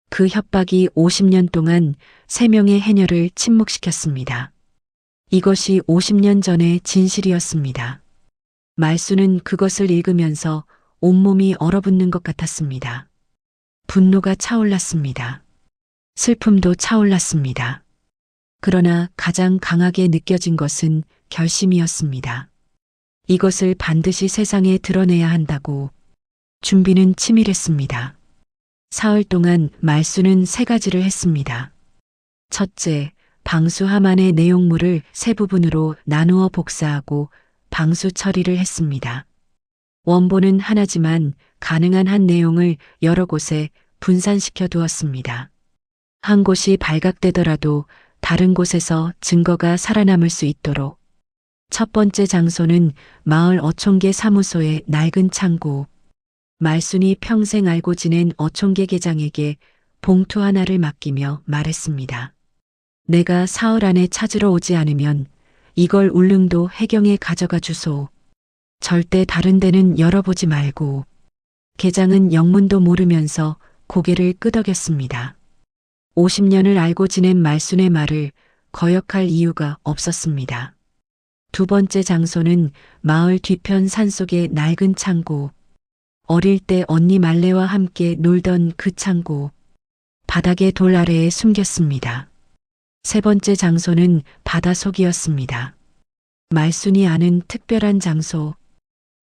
그 협박이 50년 동안 3명의 해녀를 침묵시켰습니다. 이것이 50년 전의 진실이었습니다. 말순은 그것을 읽으면서 온몸이 얼어붙는 것 같았습니다. 분노가 차올랐습니다. 슬픔도 차올랐습니다. 그러나 가장 강하게 느껴진 것은 결심이었습니다. 이것을 반드시 세상에 드러내야 한다고. 준비는 치밀했습니다. 사흘 동안 말순은 3가지를 했습니다. 첫째, 방수함 안의 내용물을 3부분으로 나누어 복사하고 방수 처리를 했습니다. 원본은 하나지만 가능한 한 내용을 여러 곳에 분산시켜 두었습니다. 한 곳이 발각되더라도 다른 곳에서 증거가 살아남을 수 있도록. 첫 번째 장소는 마을 어촌계 사무소의 낡은 창고. 말순이 평생 알고 지낸 어촌계 계장에게 봉투 하나를 맡기며 말했습니다. 내가 사흘 안에 찾으러 오지 않으면 이걸 울릉도 해경에 가져가 주소. 절대 다른 데는 열어보지 말고. 계장은 영문도 모르면서 고개를 끄덕였습니다. 50년을 알고 지낸 말순의 말을 거역할 이유가 없었습니다. 두 번째 장소는 마을 뒤편 산속의 낡은 창고. 어릴 때 언니 말레와 함께 놀던 그 창고. 바닥의 돌 아래에 숨겼습니다. 세 번째 장소는 바다속이었습니다. 말순이 아는 특별한 장소.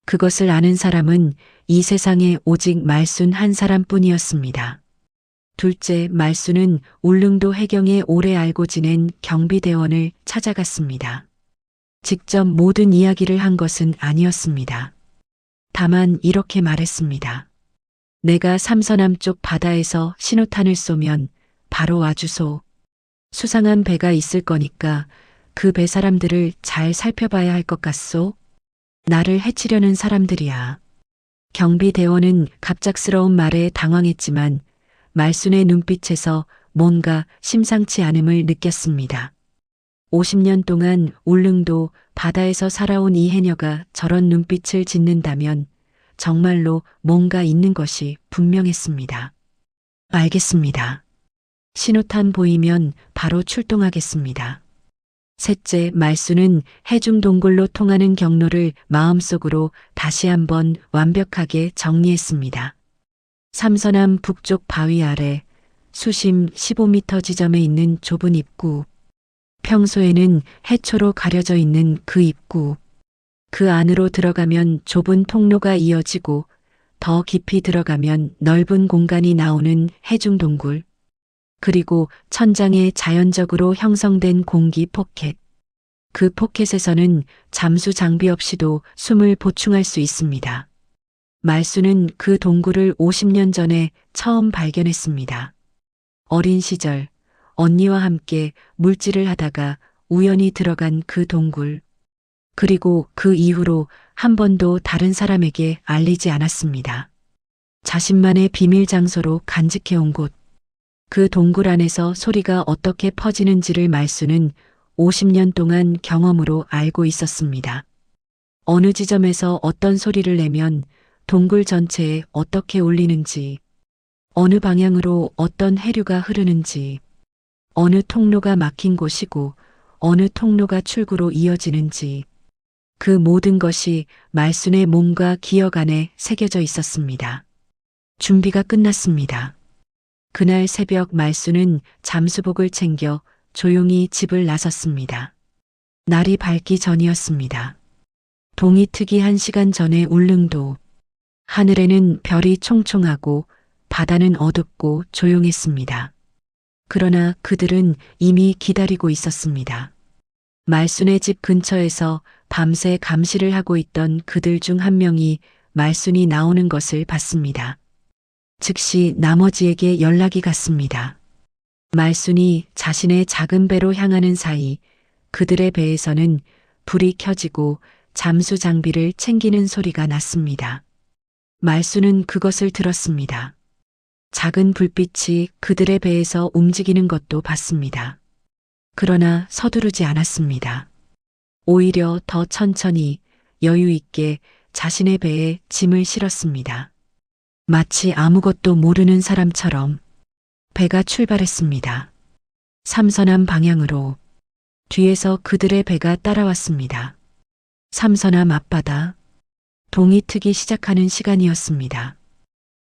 그것을 아는 사람은 이 세상에 오직 말순 한 사람뿐이었습니다. 둘째, 말순은 울릉도 해경에 오래 알고 지낸 경비대원을 찾아갔습니다. 직접 모든 이야기를 한 것은 아니었습니다. 다만 이렇게 말했습니다. 내가 삼서남 쪽 바다에서 신호탄을 쏘면 바로 와주소. 수상한 배가 있을 거니까 그 배 사람들을 잘 살펴봐야 할 것 같소. 나를 해치려는 사람들이야. 경비대원은 갑작스러운 말에 당황했지만 말순의 눈빛에서 뭔가 심상치 않음을 느꼈습니다. 50년 동안 울릉도 바다에서 살아온 이 해녀가 저런 눈빛을 짓는다면 정말로 뭔가 있는 것이 분명했습니다. 알겠습니다. 신호탄 보이면 바로 출동하겠습니다. 셋째, 말순은 해중 동굴로 통하는 경로를 마음속으로 다시 한번 완벽하게 정리했습니다. 삼서남 북쪽 바위 아래 수심 15m 지점에 있는 좁은 입구. 평소에는 해초로 가려져 있는 그 입구. 그 안으로 들어가면 좁은 통로가 이어지고 더 깊이 들어가면 넓은 공간이 나오는 해중 동굴. 그리고 천장에 자연적으로 형성된 공기 포켓. 그 포켓에서는 잠수 장비 없이도 숨을 보충할 수 있습니다. 말순은 그 동굴을 50년 전에 처음 발견했습니다. 어린 시절 언니와 함께 물질을 하다가 우연히 들어간 그 동굴. 그리고 그 이후로 한 번도 다른 사람에게 알리지 않았습니다. 자신만의 비밀 장소로 간직해온 곳. 그 동굴 안에서 소리가 어떻게 퍼지는지를 말순은 50년 동안 경험으로 알고 있었습니다. 어느 지점에서 어떤 소리를 내면 동굴 전체에 어떻게 울리는지, 어느 방향으로 어떤 해류가 흐르는지, 어느 통로가 막힌 곳이고 어느 통로가 출구로 이어지는지, 그 모든 것이 말순의 몸과 기억 안에 새겨져 있었습니다. 준비가 끝났습니다. 그날 새벽 말순은 잠수복을 챙겨 조용히 집을 나섰습니다. 날이 밝기 전이었습니다. 동이 트기 1시간 전에 울릉도. 하늘에는 별이 총총하고 바다는 어둡고 조용했습니다. 그러나 그들은 이미 기다리고 있었습니다. 말순의 집 근처에서 밤새 감시를 하고 있던 그들 중 한 명이 말순이 나오는 것을 봤습니다. 즉시 나머지에게 연락이 갔습니다. 말순이 자신의 작은 배로 향하는 사이 그들의 배에서는 불이 켜지고 잠수 장비를 챙기는 소리가 났습니다. 말순은 그것을 들었습니다. 작은 불빛이 그들의 배에서 움직이는 것도 봤습니다. 그러나 서두르지 않았습니다. 오히려 더 천천히 여유 있게 자신의 배에 짐을 실었습니다. 마치 아무것도 모르는 사람처럼 배가 출발했습니다. 삼서남 방향으로. 뒤에서 그들의 배가 따라왔습니다. 삼서남 앞바다. 동이 트기 시작하는 시간이었습니다.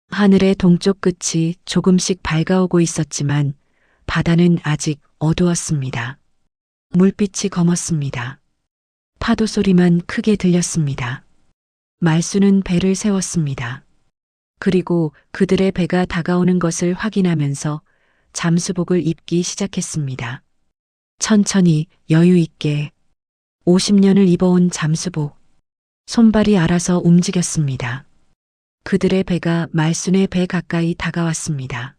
하늘의 동쪽 끝이 조금씩 밝아오고 있었지만 바다는 아직 어두웠습니다. 물빛이 검었습니다. 파도 소리만 크게 들렸습니다. 말순은 배를 세웠습니다. 그리고 그들의 배가 다가오는 것을 확인하면서 잠수복을 입기 시작했습니다. 천천히 여유 있게 50년을 입어온 잠수복. 손발이 알아서 움직였습니다. 그들의 배가 말순의 배 가까이 다가왔습니다.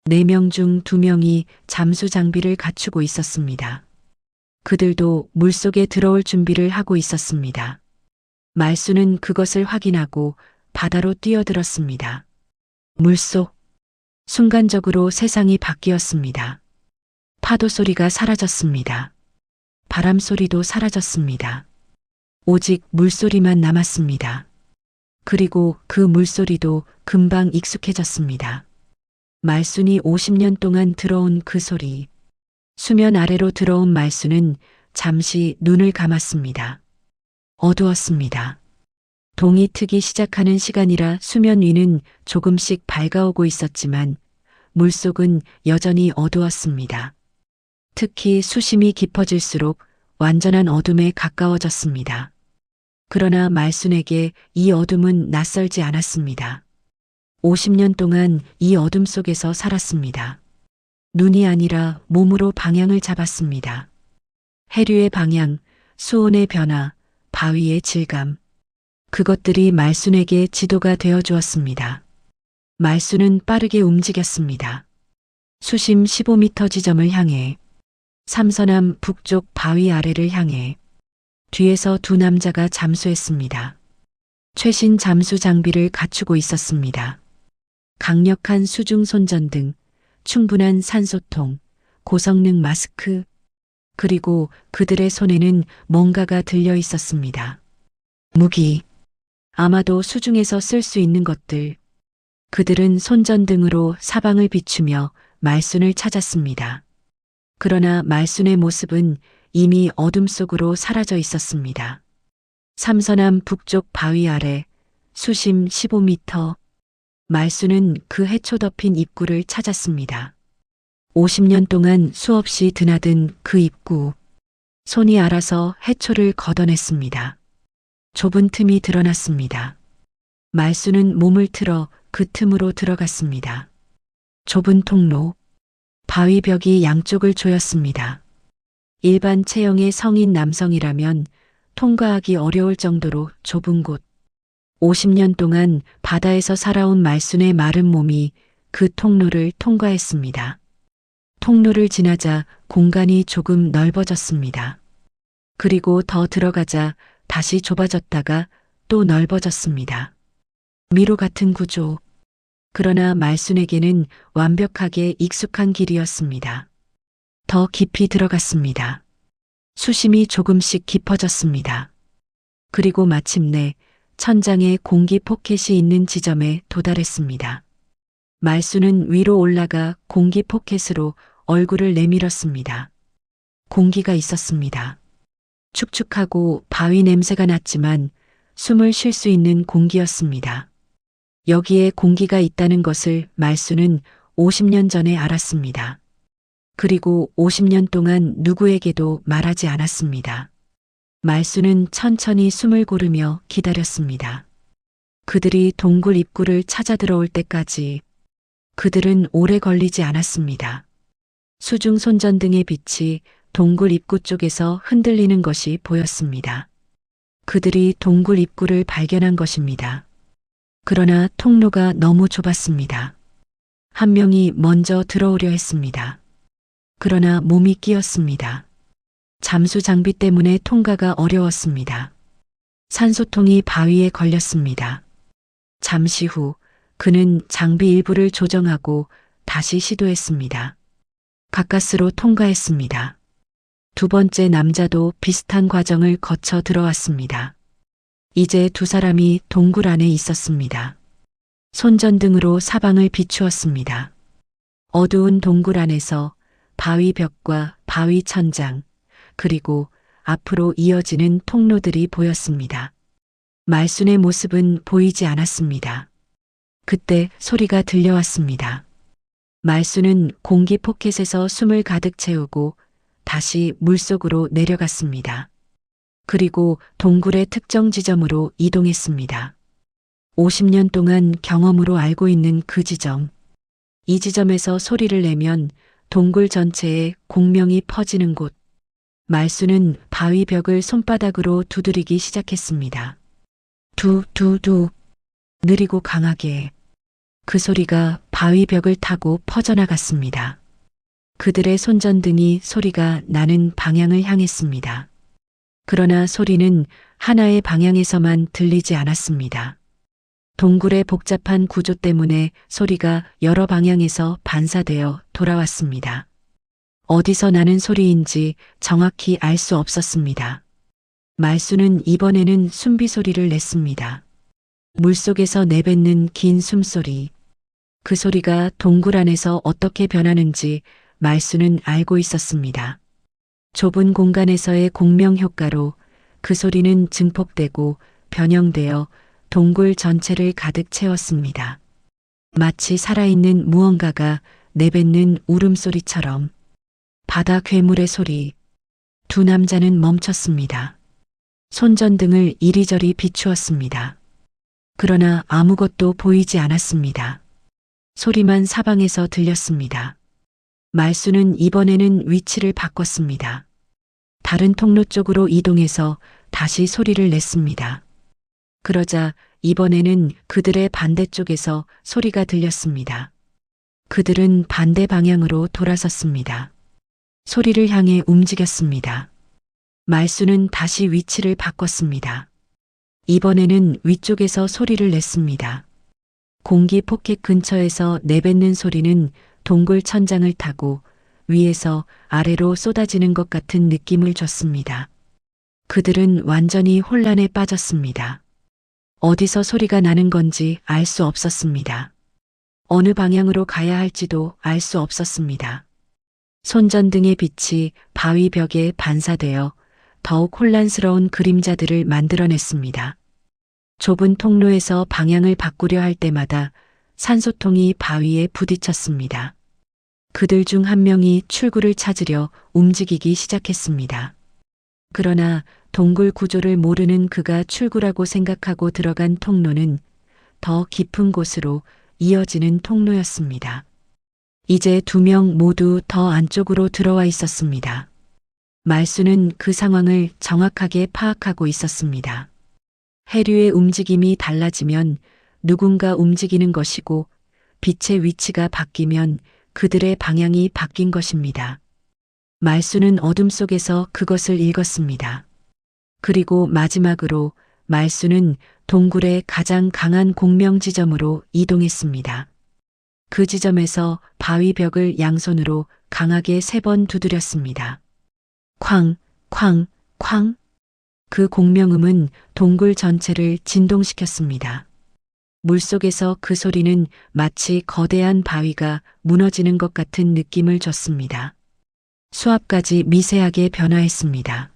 4명 중 2명이 잠수 장비를 갖추고 있었습니다. 그들도 물속에 들어올 준비를 하고 있었습니다. 말순은 그것을 확인하고 바다로 뛰어들었습니다. 물속. 순간적으로 세상이 바뀌었습니다. 파도 소리가 사라졌습니다. 바람 소리도 사라졌습니다. 오직 물소리만 남았습니다. 그리고 그 물소리도 금방 익숙해졌습니다. 말순이 50년 동안 들어온 그 소리. 수면 아래로 들어온 말순은 잠시 눈을 감았습니다. 어두웠습니다. 동이 트기 시작하는 시간이라 수면 위는 조금씩 밝아오고 있었지만 물속은 여전히 어두웠습니다. 특히 수심이 깊어질수록 완전한 어둠에 가까워졌습니다. 그러나 말순에게 이 어둠은 낯설지 않았습니다. 50년 동안 이 어둠 속에서 살았습니다. 눈이 아니라 몸으로 방향을 잡았습니다. 해류의 방향, 수온의 변화, 바위의 질감. 그것들이 말순에게 지도가 되어 주었습니다. 말순은 빠르게 움직였습니다. 수심 15m 지점을 향해, 삼서남 북쪽 바위 아래를 향해. 뒤에서 2 남자가 잠수했습니다. 최신 잠수 장비를 갖추고 있었습니다. 강력한 수중 손전등, 충분한 산소통, 고성능 마스크, 그리고 그들의 손에는 뭔가가 들려 있었습니다. 무기. 아마도 수중에서 쓸 수 있는 것들. 그들은 손전등으로 사방을 비추며 말순을 찾았습니다. 그러나 말순의 모습은 이미 어둠 속으로 사라져 있었습니다. 삼서남 북쪽 바위 아래 수심 15m. 말순은 그 해초 덮인 입구를 찾았습니다. 50년 동안 수없이 드나든 그 입구. 손이 알아서 해초를 걷어냈습니다. 좁은 틈이 드러났습니다. 말순은 몸을 틀어 그 틈으로 들어갔습니다. 좁은 통로. 바위 벽이 양쪽을 조였습니다. 일반 체형의 성인 남성이라면 통과하기 어려울 정도로 좁은 곳. 50년 동안 바다에서 살아온 말순의 마른 몸이 그 통로를 통과했습니다. 통로를 지나자 공간이 조금 넓어졌습니다. 그리고 더 들어가자 다시 좁아졌다가 또 넓어졌습니다. 미로 같은 구조. 그러나 말순에게는 완벽하게 익숙한 길이었습니다. 더 깊이 들어갔습니다. 수심이 조금씩 깊어졌습니다. 그리고 마침내 천장에 공기 포켓이 있는 지점에 도달했습니다. 말순은 위로 올라가 공기 포켓으로 얼굴을 내밀었습니다. 공기가 있었습니다. 축축하고 바위 냄새가 났지만 숨을 쉴 수 있는 공기였습니다. 여기에 공기가 있다는 것을 말순은 50년 전에 알았습니다. 그리고 50년 동안 누구에게도 말하지 않았습니다. 말순은 천천히 숨을 고르며 기다렸습니다. 그들이 동굴 입구를 찾아 들어올 때까지. 그들은 오래 걸리지 않았습니다. 수중 손전등의 빛이 동굴 입구 쪽에서 흔들리는 것이 보였습니다. 그들이 동굴 입구를 발견한 것입니다. 그러나 통로가 너무 좁았습니다. 한 명이 먼저 들어오려 했습니다. 그러나 몸이 끼었습니다. 잠수 장비 때문에 통과가 어려웠습니다. 산소통이 바위에 걸렸습니다. 잠시 후 그는 장비 일부를 조정하고 다시 시도했습니다. 가까스로 통과했습니다. 2번째 남자도 비슷한 과정을 거쳐 들어왔습니다. 이제 2 사람이 동굴 안에 있었습니다. 손전등으로 사방을 비추었습니다. 어두운 동굴 안에서 바위 벽과 바위 천장, 그리고 앞으로 이어지는 통로들이 보였습니다. 말순의 모습은 보이지 않았습니다. 그때 소리가 들려왔습니다. 말순은 공기 포켓에서 숨을 가득 채우고 다시 물속으로 내려갔습니다. 그리고 동굴의 특정 지점으로 이동했습니다. 50년 동안 경험으로 알고 있는 그 지점. 이 지점에서 소리를 내면 동굴 전체에 공명이 퍼지는 곳. 말순은 바위 벽을 손바닥으로 두드리기 시작했습니다. 두두두. 느리고 강하게 그 소리가 바위 벽을 타고 퍼져나갔습니다. 그들의 손전등이 소리가 나는 방향을 향했습니다. 그러나 소리는 하나의 방향에서만 들리지 않았습니다. 동굴의 복잡한 구조 때문에 소리가 여러 방향에서 반사되어 돌아왔습니다. 어디서 나는 소리인지 정확히 알 수 없었습니다. 말수는 이번에는 숨비 소리를 냈습니다. 물속에서 내뱉는 긴 숨소리. 그 소리가 동굴 안에서 어떻게 변하는지 말수는 알고 있었습니다. 좁은 공간에서의 공명 효과로 그 소리는 증폭되고 변형되어 동굴 전체를 가득 채웠습니다. 마치 살아있는 무언가가 내뱉는 울음소리처럼. 바다 괴물의 소리. 두 남자는 멈췄습니다. 손전등을 이리저리 비추었습니다. 그러나 아무것도 보이지 않았습니다. 소리만 사방에서 들렸습니다. 말수는 이번에는 위치를 바꿨습니다. 다른 통로 쪽으로 이동해서 다시 소리를 냈습니다. 그러자 이번에는 그들의 반대쪽에서 소리가 들렸습니다. 그들은 반대 방향으로 돌아섰습니다. 소리를 향해 움직였습니다. 말수는 다시 위치를 바꿨습니다. 이번에는 위쪽에서 소리를 냈습니다. 공기 포켓 근처에서 내뱉는 소리는 동굴 천장을 타고 위에서 아래로 쏟아지는 것 같은 느낌을 줬습니다. 그들은 완전히 혼란에 빠졌습니다. 어디서 소리가 나는 건지 알 수 없었습니다. 어느 방향으로 가야 할지도 알 수 없었습니다. 손전등의 빛이 바위 벽에 반사되어 더욱 혼란스러운 그림자들을 만들어냈습니다. 좁은 통로에서 방향을 바꾸려 할 때마다 산소통이 바위에 부딪혔습니다. 그들 중 한 명이 출구를 찾으려 움직이기 시작했습니다. 그러나 동굴 구조를 모르는 그가 출구라고 생각하고 들어간 통로는 더 깊은 곳으로 이어지는 통로였습니다. 이제 두 명 모두 더 안쪽으로 들어와 있었습니다. 말수는 그 상황을 정확하게 파악하고 있었습니다. 해류의 움직임이 달라지면 누군가 움직이는 것이고 빛의 위치가 바뀌면 그들의 방향이 바뀐 것입니다. 말수는 어둠 속에서 그것을 읽었습니다. 그리고 마지막으로 말수는 동굴의 가장 강한 공명 지점으로 이동했습니다. 그 지점에서 바위 벽을 양손으로 강하게 3번 두드렸습니다. 쾅, 쾅, 쾅. 그 공명음은 동굴 전체를 진동시켰습니다. 물속에서 그 소리는 마치 거대한 바위가 무너지는 것 같은 느낌을 줬습니다. 수압까지 미세하게 변화했습니다.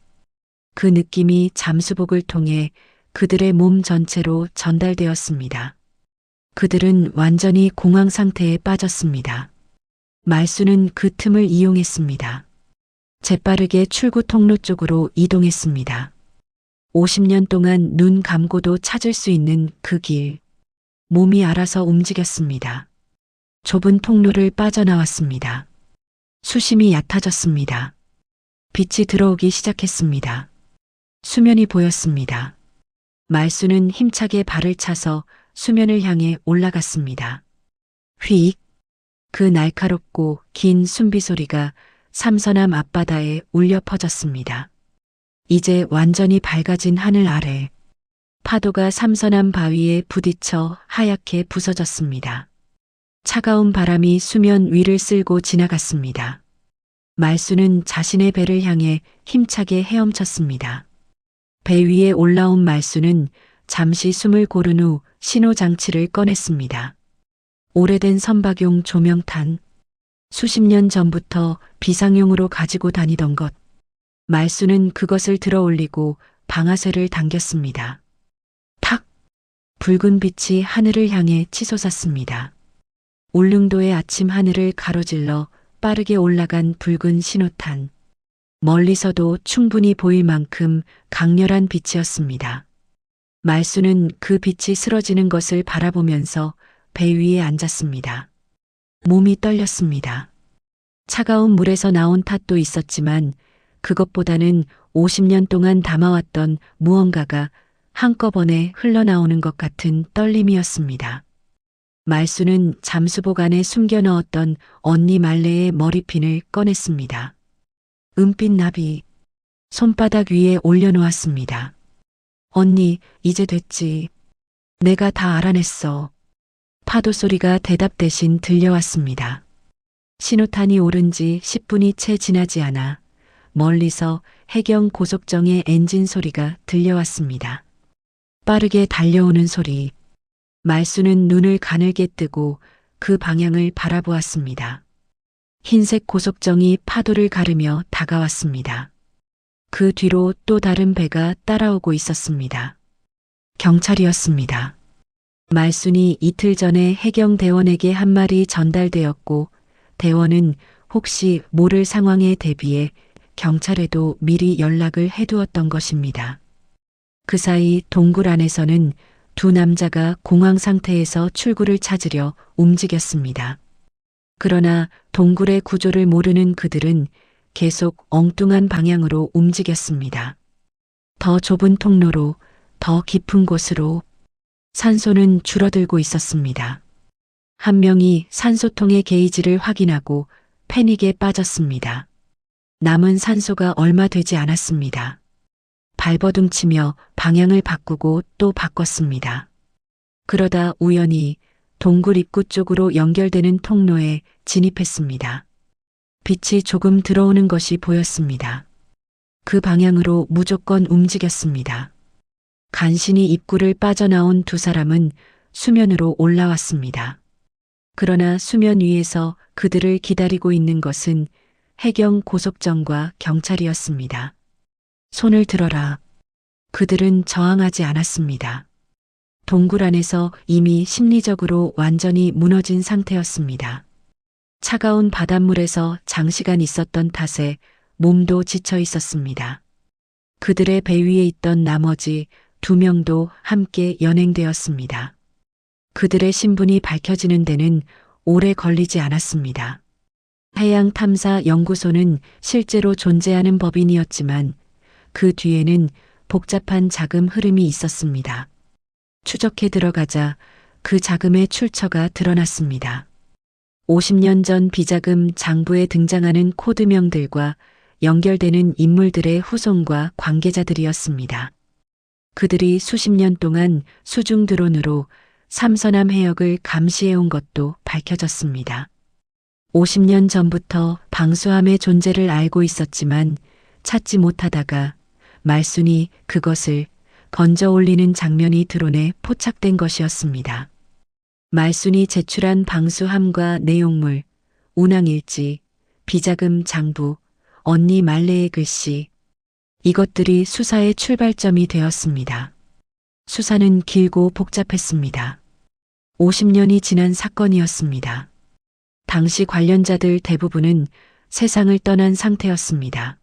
그 느낌이 잠수복을 통해 그들의 몸 전체로 전달되었습니다. 그들은 완전히 공황 상태에 빠졌습니다. 말수는 그 틈을 이용했습니다. 재빠르게 출구 통로 쪽으로 이동했습니다. 50년 동안 눈 감고도 찾을 수 있는 그 길. 몸이 알아서 움직였습니다. 좁은 통로를 빠져나왔습니다. 수심이 얕아졌습니다. 빛이 들어오기 시작했습니다. 수면이 보였습니다. 말수는 힘차게 발을 차서 수면을 향해 올라갔습니다. 휙! 그 날카롭고 긴 숨비 소리가 삼서남 앞바다에 울려 퍼졌습니다. 이제 완전히 밝아진 하늘 아래 파도가 삼서남 바위에 부딪혀 하얗게 부서졌습니다. 차가운 바람이 수면 위를 쓸고 지나갔습니다. 말수는 자신의 배를 향해 힘차게 헤엄쳤습니다. 배 위에 올라온 말수는 잠시 숨을 고른 후 신호장치를 꺼냈습니다. 오래된 선박용 조명탄. 수십 년 전부터 비상용으로 가지고 다니던 것. 말수는 그것을 들어 올리고 방아쇠를 당겼습니다. 탁! 붉은 빛이 하늘을 향해 치솟았습니다. 울릉도의 아침 하늘을 가로질러 빠르게 올라간 붉은 신호탄. 멀리서도 충분히 보일 만큼 강렬한 빛이었습니다. 말수는 그 빛이 쓰러지는 것을 바라보면서 배 위에 앉았습니다. 몸이 떨렸습니다. 차가운 물에서 나온 탓도 있었지만 그것보다는 50년 동안 담아왔던 무언가가 한꺼번에 흘러나오는 것 같은 떨림이었습니다. 말수는 잠수복 안에 숨겨 넣었던 언니 말레의 머리핀을 꺼냈습니다. 은빛 나비, 손바닥 위에 올려놓았습니다. 언니, 이제 됐지. 내가 다 알아냈어. 파도 소리가 대답 대신 들려왔습니다. 신호탄이 오른 지 10분이 채 지나지 않아 멀리서 해경 고속정의 엔진 소리가 들려왔습니다. 빠르게 달려오는 소리. 말수는 눈을 가늘게 뜨고 그 방향을 바라보았습니다. 흰색 고속정이 파도를 가르며 다가왔습니다. 그 뒤로 또 다른 배가 따라오고 있었습니다. 경찰이었습니다. 말순이 이틀 전에 해경 대원에게 한 말이 전달되었고 대원은 혹시 모를 상황에 대비해 경찰에도 미리 연락을 해두었던 것입니다. 그 사이 동굴 안에서는 두 남자가 공황 상태에서 출구를 찾으려 움직였습니다. 그러나 동굴의 구조를 모르는 그들은 계속 엉뚱한 방향으로 움직였습니다. 더 좁은 통로로, 더 깊은 곳으로. 산소는 줄어들고 있었습니다. 한 명이 산소통의 게이지를 확인하고 패닉에 빠졌습니다. 남은 산소가 얼마 되지 않았습니다. 발버둥치며 방향을 바꾸고 또 바꿨습니다. 그러다 우연히 동굴 입구 쪽으로 연결되는 통로에 진입했습니다. 빛이 조금 들어오는 것이 보였습니다. 그 방향으로 무조건 움직였습니다. 간신히 입구를 빠져나온 두 사람은 수면으로 올라왔습니다. 그러나 수면 위에서 그들을 기다리고 있는 것은 해경 고속정과 경찰이었습니다. 손을 들어라. 그들은 저항하지 않았습니다. 동굴 안에서 이미 심리적으로 완전히 무너진 상태였습니다. 차가운 바닷물에서 장시간 있었던 탓에 몸도 지쳐 있었습니다. 그들의 배 위에 있던 나머지 두 명도 함께 연행되었습니다. 그들의 신분이 밝혀지는 데는 오래 걸리지 않았습니다. 해양탐사연구소는 실제로 존재하는 법인이었지만 그 뒤에는 복잡한 자금 흐름이 있었습니다. 추적해 들어가자 그 자금의 출처가 드러났습니다. 50년 전 비자금 장부에 등장하는 코드명들과 연결되는 인물들의 후손과 관계자들이었습니다. 그들이 수십 년 동안 수중 드론으로 삼서남 해역을 감시해온 것도 밝혀졌습니다. 50년 전부터 방수함의 존재를 알고 있었지만 찾지 못하다가 말순이 그것을 건져 올리는 장면이 드론에 포착된 것이었습니다. 말순이 제출한 방수함과 내용물, 운항일지, 비자금 장부, 언니 말레의 글씨, 이것들이 수사의 출발점이 되었습니다. 수사는 길고 복잡했습니다. 50년이 지난 사건이었습니다. 당시 관련자들 대부분은 세상을 떠난 상태였습니다.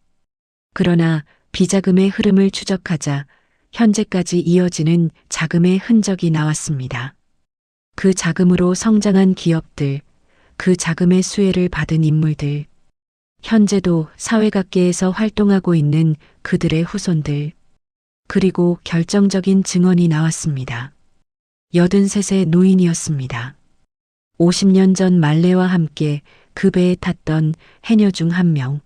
그러나 비자금의 흐름을 추적하자 현재까지 이어지는 자금의 흔적이 나왔습니다. 그 자금으로 성장한 기업들, 그 자금의 수혜를 받은 인물들, 현재도 사회각계에서 활동하고 있는 그들의 후손들, 그리고 결정적인 증언이 나왔습니다. 83세 노인이었습니다. 50년 전 말레와 함께 그 배에 탔던 해녀 중 한 명,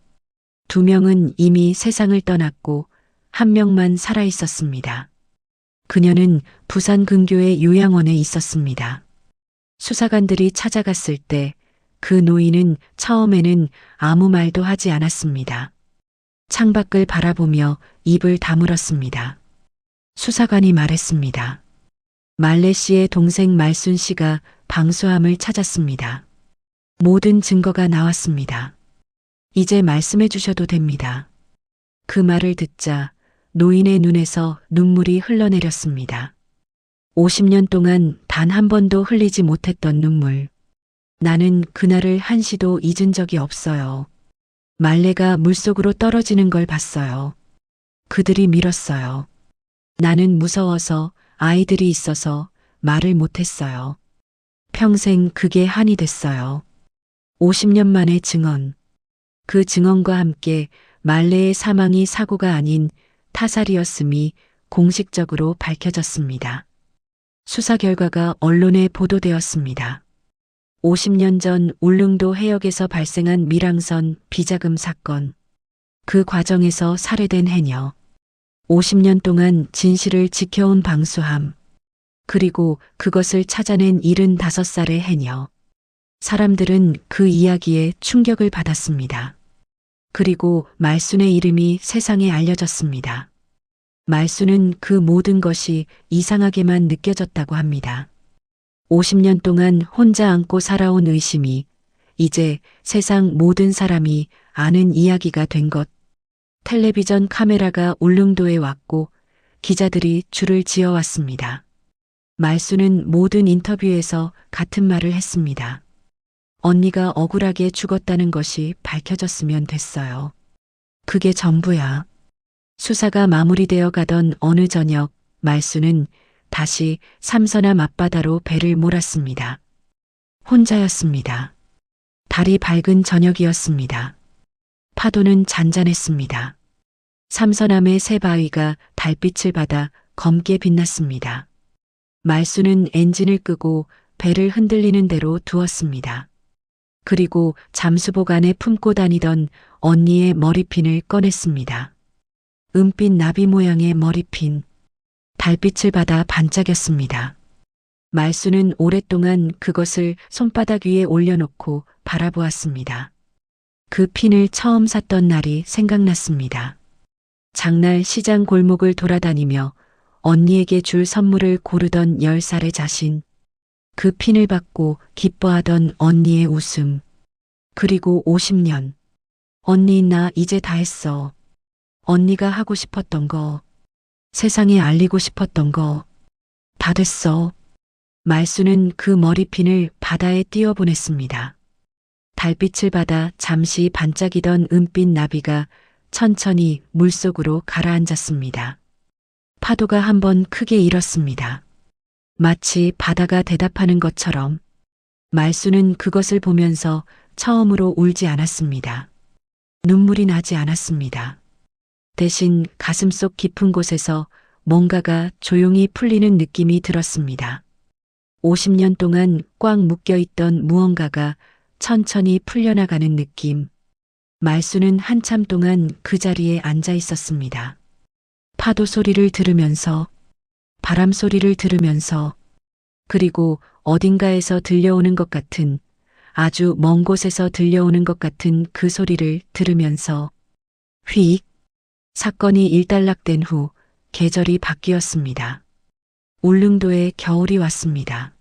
두 명은 이미 세상을 떠났고 한 명만 살아 있었습니다. 그녀는 부산 근교의 요양원에 있었습니다. 수사관들이 찾아갔을 때 그 노인은 처음에는 아무 말도 하지 않았습니다. 창밖을 바라보며 입을 다물었습니다. 수사관이 말했습니다. 말레 씨의 동생 말순 씨가 방수함을 찾았습니다. 모든 증거가 나왔습니다. 이제 말씀해 주셔도 됩니다. 그 말을 듣자 노인의 눈에서 눈물이 흘러내렸습니다. 50년 동안 단 한 번도 흘리지 못했던 눈물. 나는 그날을 한시도 잊은 적이 없어요. 말레가 물속으로 떨어지는 걸 봤어요. 그들이 밀었어요. 나는 무서워서 아이들이 있어서 말을 못했어요. 평생 그게 한이 됐어요. 50년 만의 증언. 그 증언과 함께 말레의 사망이 사고가 아닌 타살이었음이 공식적으로 밝혀졌습니다. 수사 결과가 언론에 보도되었습니다. 50년 전 울릉도 해역에서 발생한 밀항선 비자금 사건. 그 과정에서 살해된 해녀. 50년 동안 진실을 지켜온 방수함. 그리고 그것을 찾아낸 75살의 해녀. 사람들은 그 이야기에 충격을 받았습니다. 그리고 말순의 이름이 세상에 알려졌습니다. 말순은 그 모든 것이 이상하게만 느껴졌다고 합니다. 50년 동안 혼자 안고 살아온 의심이 이제 세상 모든 사람이 아는 이야기가 된 것. 텔레비전 카메라가 울릉도에 왔고 기자들이 줄을 지어왔습니다. 말순은 모든 인터뷰에서 같은 말을 했습니다. 언니가 억울하게 죽었다는 것이 밝혀졌으면 됐어요. 그게 전부야. 수사가 마무리되어 가던 어느 저녁, 말순은 다시 삼선암 앞바다로 배를 몰았습니다. 혼자였습니다. 달이 밝은 저녁이었습니다. 파도는 잔잔했습니다. 삼선암의 새 바위가 달빛을 받아 검게 빛났습니다. 말순은 엔진을 끄고 배를 흔들리는 대로 두었습니다. 그리고 잠수복 안에 품고 다니던 언니의 머리핀을 꺼냈습니다. 은빛 나비 모양의 머리핀. 달빛을 받아 반짝였습니다. 말순은 오랫동안 그것을 손바닥 위에 올려놓고 바라보았습니다. 그 핀을 처음 샀던 날이 생각났습니다. 장날 시장 골목을 돌아다니며 언니에게 줄 선물을 고르던 10살의 자신. 그 핀을 받고 기뻐하던 언니의 웃음. 그리고 50년. 언니 나 이제 다 했어. 언니가 하고 싶었던 거. 세상에 알리고 싶었던 거. 다 됐어. 말순은 그 머리핀을 바다에 띄워보냈습니다. 달빛을 받아 잠시 반짝이던 은빛 나비가 천천히 물속으로 가라앉았습니다. 파도가 한번 크게 일었습니다. 마치 바다가 대답하는 것처럼. 말순은 그것을 보면서 처음으로 울지 않았습니다. 눈물이 나지 않았습니다. 대신 가슴속 깊은 곳에서 뭔가가 조용히 풀리는 느낌이 들었습니다. 50년 동안 꽉 묶여있던 무언가가 천천히 풀려나가는 느낌. 말순은 한참 동안 그 자리에 앉아 있었습니다. 파도 소리를 들으면서, 바람 소리를 들으면서, 그리고 어딘가에서 들려오는 것 같은, 아주 먼 곳에서 들려오는 것 같은 그 소리를 들으면서, 휙, 사건이 일단락된 후 계절이 바뀌었습니다. 울릉도에 겨울이 왔습니다.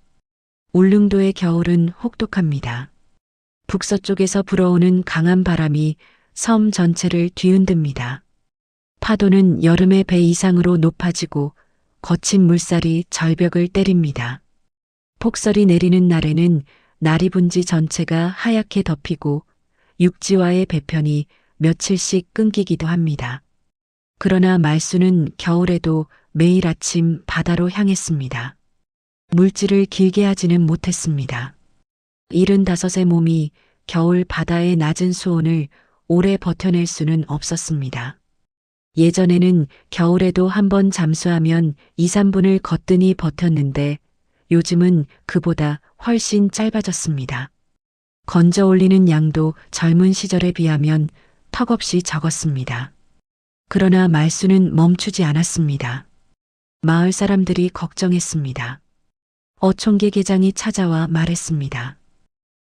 울릉도의 겨울은 혹독합니다. 북서쪽에서 불어오는 강한 바람이 섬 전체를 뒤흔듭니다. 파도는 여름의 배 이상으로 높아지고 거친 물살이 절벽을 때립니다. 폭설이 내리는 날에는 나리분지 전체가 하얗게 덮이고 육지와의 배편이 며칠씩 끊기기도 합니다. 그러나 말순은 겨울에도 매일 아침 바다로 향했습니다. 물질을 길게 하지는 못했습니다. 75의 몸이 겨울 바다의 낮은 수온을 오래 버텨낼 수는 없었습니다. 예전에는 겨울에도 한번 잠수하면 2, 3분을 거뜬히 버텼는데 요즘은 그보다 훨씬 짧아졌습니다. 건져 올리는 양도 젊은 시절에 비하면 턱없이 적었습니다. 그러나 말순은 멈추지 않았습니다. 마을 사람들이 걱정했습니다. 어촌계 계장이 찾아와 말했습니다.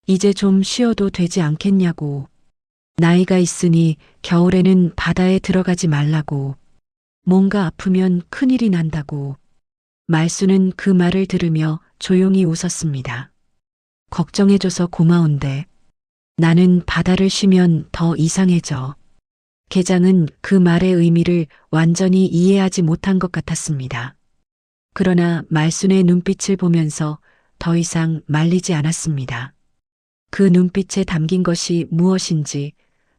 이제 좀 쉬어도 되지 않겠냐고. 나이가 있으니 겨울에는 바다에 들어가지 말라고. 뭔가 아프면 큰일이 난다고. 말순은 그 말을 들으며 조용히 웃었습니다. 걱정해줘서 고마운데 나는 바다를 쉬면 더 이상해져. 계장은 그 말의 의미를 완전히 이해하지 못한 것 같았습니다. 그러나 말순의 눈빛을 보면서 더 이상 말리지 않았습니다. 그 눈빛에 담긴 것이 무엇인지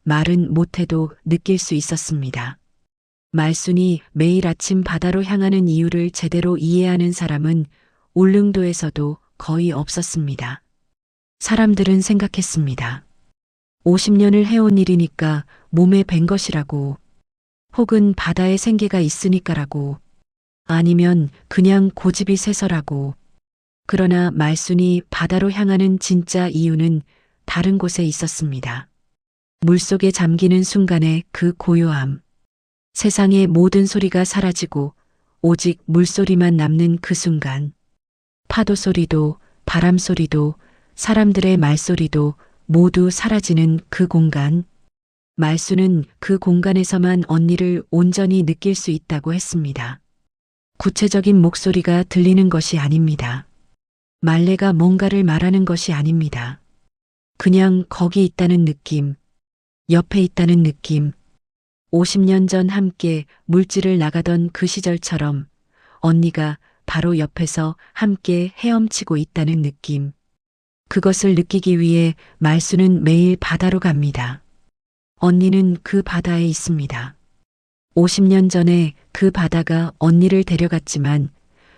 말은 못해도 느낄 수 있었습니다. 말순이 매일 아침 바다로 향하는 이유를 제대로 이해하는 사람은 울릉도에서도 거의 없었습니다. 사람들은 생각했습니다. 50년을 해온 일이니까 몸에 밴 것이라고, 혹은 바다에 생계가 있으니까라고. 아니면 그냥 고집이 세서라고. 그러나 말순이 바다로 향하는 진짜 이유는 다른 곳에 있었습니다. 물속에 잠기는 순간의 그 고요함. 세상의 모든 소리가 사라지고 오직 물소리만 남는 그 순간. 파도 소리도, 바람 소리도, 사람들의 말소리도 모두 사라지는 그 공간. 말수는 그 공간에서만 언니를 온전히 느낄 수 있다고 했습니다. 구체적인 목소리가 들리는 것이 아닙니다. 말레가 뭔가를 말하는 것이 아닙니다. 그냥 거기 있다는 느낌, 옆에 있다는 느낌. 50년 전 함께 물질을 나가던 그 시절처럼 언니가 바로 옆에서 함께 헤엄치고 있다는 느낌. 그것을 느끼기 위해 말수는 매일 바다로 갑니다. 언니는 그 바다에 있습니다. 50년 전에 그 바다가 언니를 데려갔지만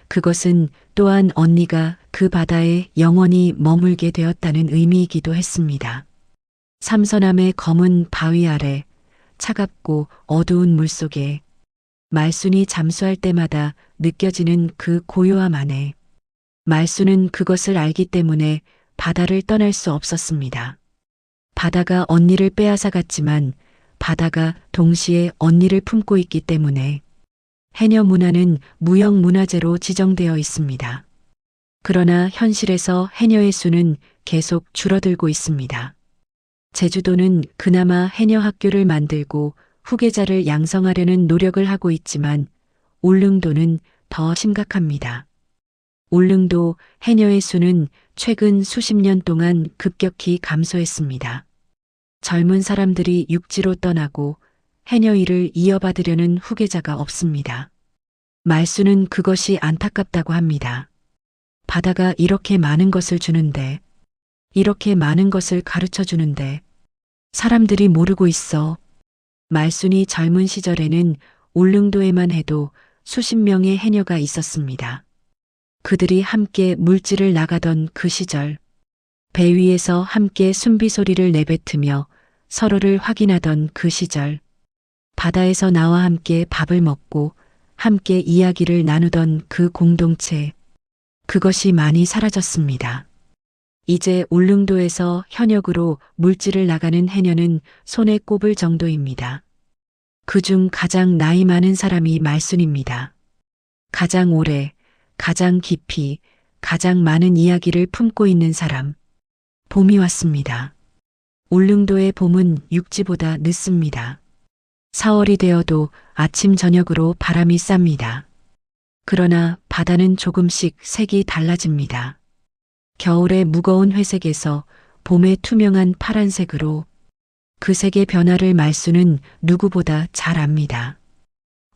그것은 또한 언니가 그 바다에 영원히 머물게 되었다는 의미이기도 했습니다. 삼서남의 검은 바위 아래 차갑고 어두운 물속에 말순이 잠수할 때마다 느껴지는 그 고요함 안에 말순은 그것을 알기 때문에 바다를 떠날 수 없었습니다. 바다가 언니를 빼앗아 갔지만 바다가 동시에 언니를 품고 있기 때문에 해녀 문화는 무형문화재로 지정되어 있습니다. 그러나 현실에서 해녀의 수는 계속 줄어들고 있습니다. 제주도는 그나마 해녀 학교를 만들고 후계자를 양성하려는 노력을 하고 있지만 울릉도는 더 심각합니다. 울릉도 해녀의 수는 최근 수십 년 동안 급격히 감소했습니다. 젊은 사람들이 육지로 떠나고 해녀 일을 이어받으려는 후계자가 없습니다. 말수는 그것이 안타깝다고 합니다. 바다가 이렇게 많은 것을 주는데, 이렇게 많은 것을 가르쳐 주는데, 사람들이 모르고 있어. 말순이 젊은 시절에는 울릉도에만 해도 수십 명의 해녀가 있었습니다. 그들이 함께 물질을 나가던 그 시절, 배 위에서 함께 숨비 소리를 내뱉으며 서로를 확인하던 그 시절, 바다에서 나와 함께 밥을 먹고 함께 이야기를 나누던 그 공동체, 그것이 많이 사라졌습니다. 이제 울릉도에서 현역으로 물질을 나가는 해녀는 손에 꼽을 정도입니다. 그중 가장 나이 많은 사람이 말순입니다. 가장 오래, 가장 깊이, 가장 많은 이야기를 품고 있는 사람. 봄이 왔습니다. 울릉도의 봄은 육지보다 늦습니다. 4월이 되어도 아침 저녁으로 바람이 쌉니다. 그러나 바다는 조금씩 색이 달라집니다. 겨울의 무거운 회색에서 봄의 투명한 파란색으로 그 색의 변화를 말수는 누구보다 잘 압니다.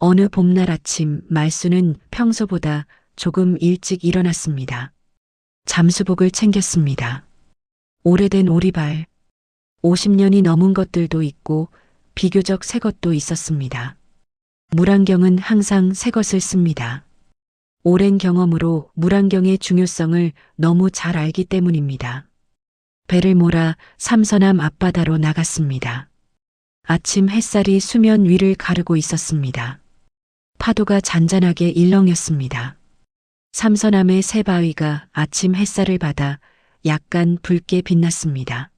어느 봄날 아침 말수는 평소보다 조금 일찍 일어났습니다. 잠수복을 챙겼습니다. 오래된 오리발, 50년이 넘은 것들도 있고 비교적 새 것도 있었습니다. 물안경은 항상 새 것을 씁니다. 오랜 경험으로 물안경의 중요성을 너무 잘 알기 때문입니다. 배를 몰아 삼서남 앞바다로 나갔습니다. 아침 햇살이 수면 위를 가르고 있었습니다. 파도가 잔잔하게 일렁였습니다. 삼서남의 새 바위가 아침 햇살을 받아 약간 붉게 빛났습니다.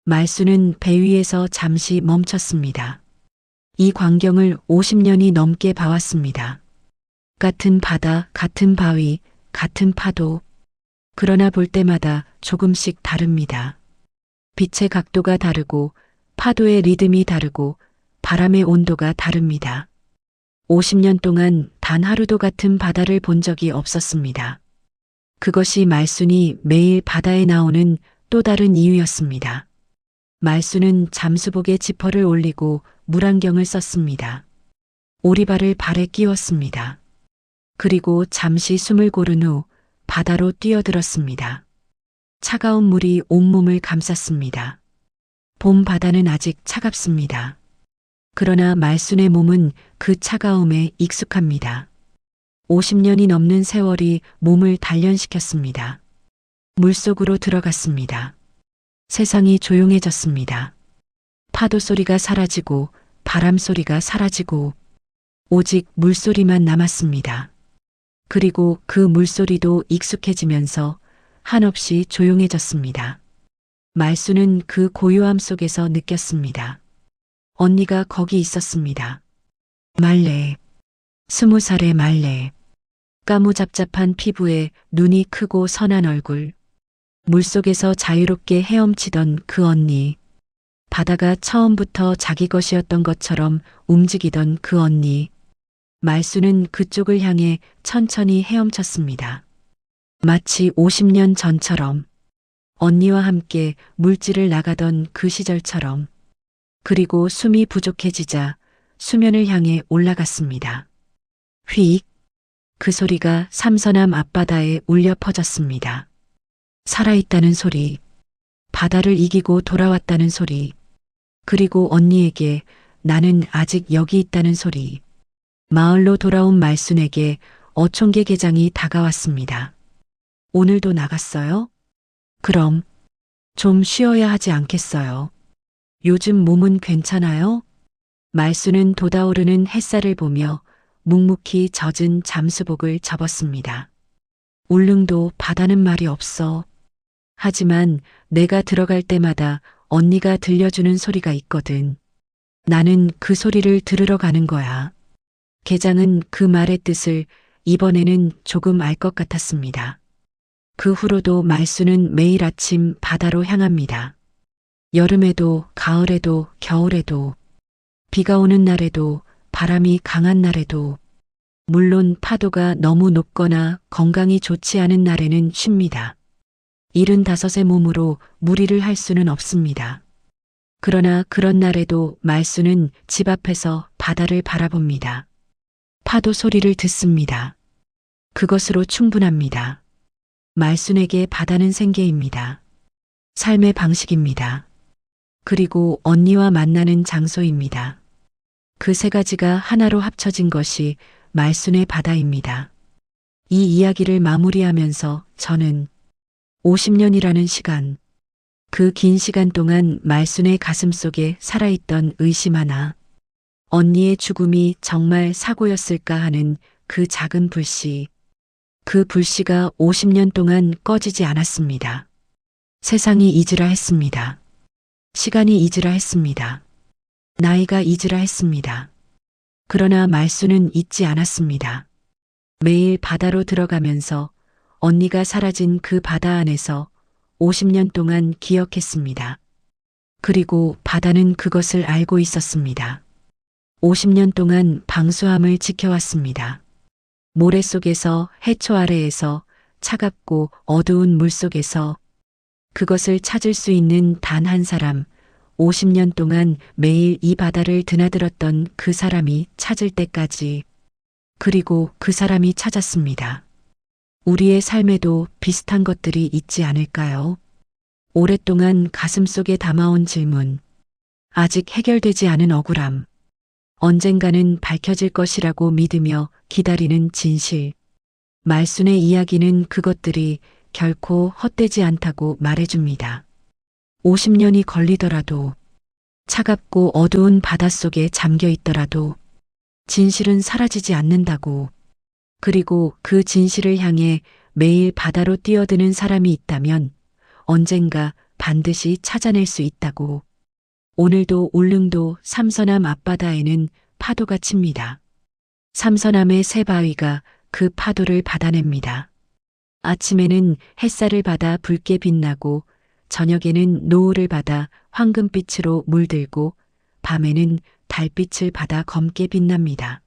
말수는 배 위에서 잠시 멈췄습니다. 이 광경을 50년이 넘게 봐왔습니다. 같은 바다, 같은 바위, 같은 파도. 그러나 볼 때마다 조금씩 다릅니다. 빛의 각도가 다르고 파도의 리듬이 다르고 바람의 온도가 다릅니다. 50년 동안 단 하루도 같은 바다를 본 적이 없었습니다. 그것이 말순이 매일 바다에 나오는 또 다른 이유였습니다. 말순은 잠수복에 지퍼를 올리고 물안경을 썼습니다. 오리발을 발에 끼웠습니다. 그리고 잠시 숨을 고른 후 바다로 뛰어들었습니다. 차가운 물이 온몸을 감쌌습니다. 봄 바다는 아직 차갑습니다. 그러나 말순의 몸은 그 차가움에 익숙합니다. 50년이 넘는 세월이 몸을 단련시켰습니다. 물속으로 들어갔습니다. 세상이 조용해졌습니다. 파도 소리가 사라지고 바람 소리가 사라지고 오직 물소리만 남았습니다. 그리고 그 물소리도 익숙해지면서 한없이 조용해졌습니다. 말수는 그 고요함 속에서 느꼈습니다. 언니가 거기 있었습니다. 말레, 20살의 말레. 까무잡잡한 피부에 눈이 크고 선한 얼굴. 물속에서 자유롭게 헤엄치던 그 언니. 바다가 처음부터 자기 것이었던 것처럼 움직이던 그 언니. 말수는 그쪽을 향해 천천히 헤엄쳤습니다. 마치 50년 전처럼. 언니와 함께 물질을 나가던 그 시절처럼. 그리고 숨이 부족해지자 수면을 향해 올라갔습니다. 휙! 그 소리가 삼서남 앞바다에 울려 퍼졌습니다. 살아있다는 소리, 바다를 이기고 돌아왔다는 소리, 그리고 언니에게 나는 아직 여기 있다는 소리. 마을로 돌아온 말순에게 어촌계 계장이 다가왔습니다. 오늘도 나갔어요? 그럼 좀 쉬어야 하지 않겠어요? 요즘 몸은 괜찮아요? 말수는 돋아오르는 햇살을 보며 묵묵히 젖은 잠수복을 접었습니다. 울릉도 바다는 말이 없어. 하지만 내가 들어갈 때마다 언니가 들려주는 소리가 있거든. 나는 그 소리를 들으러 가는 거야. 계장은 그 말의 뜻을 이번에는 조금 알 것 같았습니다. 그 후로도 말수는 매일 아침 바다로 향합니다. 여름에도, 가을에도, 겨울에도, 비가 오는 날에도, 바람이 강한 날에도, 물론 파도가 너무 높거나 건강이 좋지 않은 날에는 쉽니다. 75의 몸으로 무리를 할 수는 없습니다. 그러나 그런 날에도 말수는 집 앞에서 바다를 바라봅니다. 파도 소리를 듣습니다. 그것으로 충분합니다. 말순에게 바다는 생계입니다. 삶의 방식입니다. 그리고 언니와 만나는 장소입니다. 그 세 가지가 하나로 합쳐진 것이 말순의 바다입니다. 이 이야기를 마무리하면서 저는 50년이라는 시간, 그 긴 시간 동안 말순의 가슴 속에 살아있던 의심 하나, 언니의 죽음이 정말 사고였을까 하는 그 작은 불씨, 그 불씨가 50년 동안 꺼지지 않았습니다. 세상이 잊으라 했습니다. 시간이 잊으라 했습니다. 나이가 잊으라 했습니다. 그러나 말수는 잊지 않았습니다. 매일 바다로 들어가면서 언니가 사라진 그 바다 안에서 50년 동안 기억했습니다. 그리고 바다는 그것을 알고 있었습니다. 50년 동안 방수함을 지켜왔습니다. 모래 속에서, 해초 아래에서, 차갑고 어두운 물 속에서 그것을 찾을 수 있는 단 한 사람, 50년 동안 매일 이 바다를 드나들었던 그 사람이 찾을 때까지, 그리고 그 사람이 찾았습니다. 우리의 삶에도 비슷한 것들이 있지 않을까요? 오랫동안 가슴속에 담아온 질문, 아직 해결되지 않은 억울함, 언젠가는 밝혀질 것이라고 믿으며 기다리는 진실. 말순의 이야기는 그것들이 결코 헛되지 않다고 말해줍니다. 50년이 걸리더라도, 차갑고 어두운 바닷속에 잠겨 있더라도 진실은 사라지지 않는다고. 그리고 그 진실을 향해 매일 바다로 뛰어드는 사람이 있다면 언젠가 반드시 찾아낼 수 있다고. 오늘도 울릉도 삼서남 앞바다에는 파도가 칩니다. 삼서남의 새 바위가 그 파도를 받아냅니다. 아침에는 햇살을 받아 붉게 빛나고 저녁에는 노을을 받아 황금빛으로 물들고 밤에는 달빛을 받아 검게 빛납니다.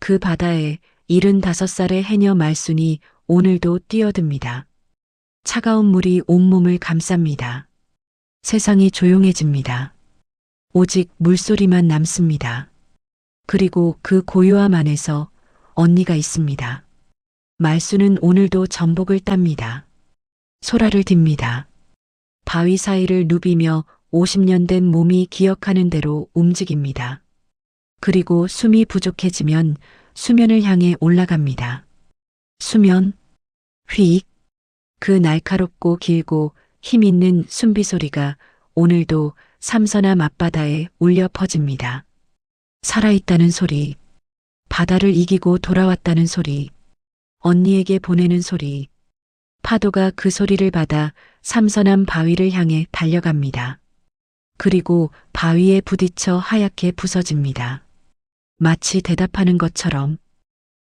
그 바다에 75살의 해녀 말순이 오늘도 뛰어듭니다. 차가운 물이 온몸을 감쌉니다. 세상이 조용해집니다. 오직 물소리만 남습니다. 그리고 그 고요함 안에서 언니가 있습니다. 말수는 오늘도 전복을 땁니다. 소라를 딥니다. 바위 사이를 누비며 50년 된 몸이 기억하는 대로 움직입니다. 그리고 숨이 부족해지면 수면을 향해 올라갑니다. 수면, 휙, 그 날카롭고 길고 힘 있는 숨비 소리가 오늘도 삼서남 앞바다에 울려 퍼집니다. 살아있다는 소리, 바다를 이기고 돌아왔다는 소리, 언니에게 보내는 소리. 파도가 그 소리를 받아 삼선함 바위를 향해 달려갑니다. 그리고 바위에 부딪혀 하얗게 부서집니다. 마치 대답하는 것처럼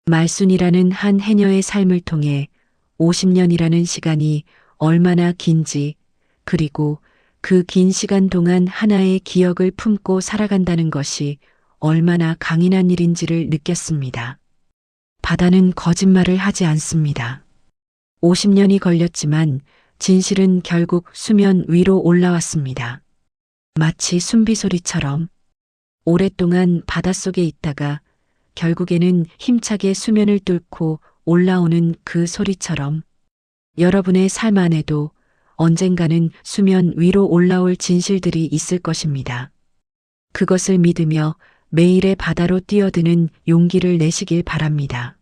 말순이라는 한 해녀의 삶을 통해 50년이라는 시간이 얼마나 긴지, 그리고 그 긴 시간 동안 하나의 기억을 품고 살아간다는 것이 얼마나 강인한 일인지를 느꼈습니다. 바다는 거짓말을 하지 않습니다. 50년이 걸렸지만 진실은 결국 수면 위로 올라왔습니다. 마치 숨비소리처럼 오랫동안 바닷속에 있다가 결국에는 힘차게 수면을 뚫고 올라오는 그 소리처럼 여러분의 삶 안에도 언젠가는 수면 위로 올라올 진실들이 있을 것입니다. 그것을 믿으며 매일의 바다로 뛰어드는 용기를 내시길 바랍니다.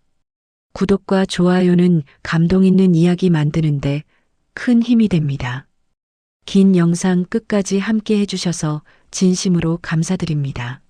구독과 좋아요는 감동 있는 이야기 만드는데 큰 힘이 됩니다. 긴 영상 끝까지 함께 해주셔서 진심으로 감사드립니다.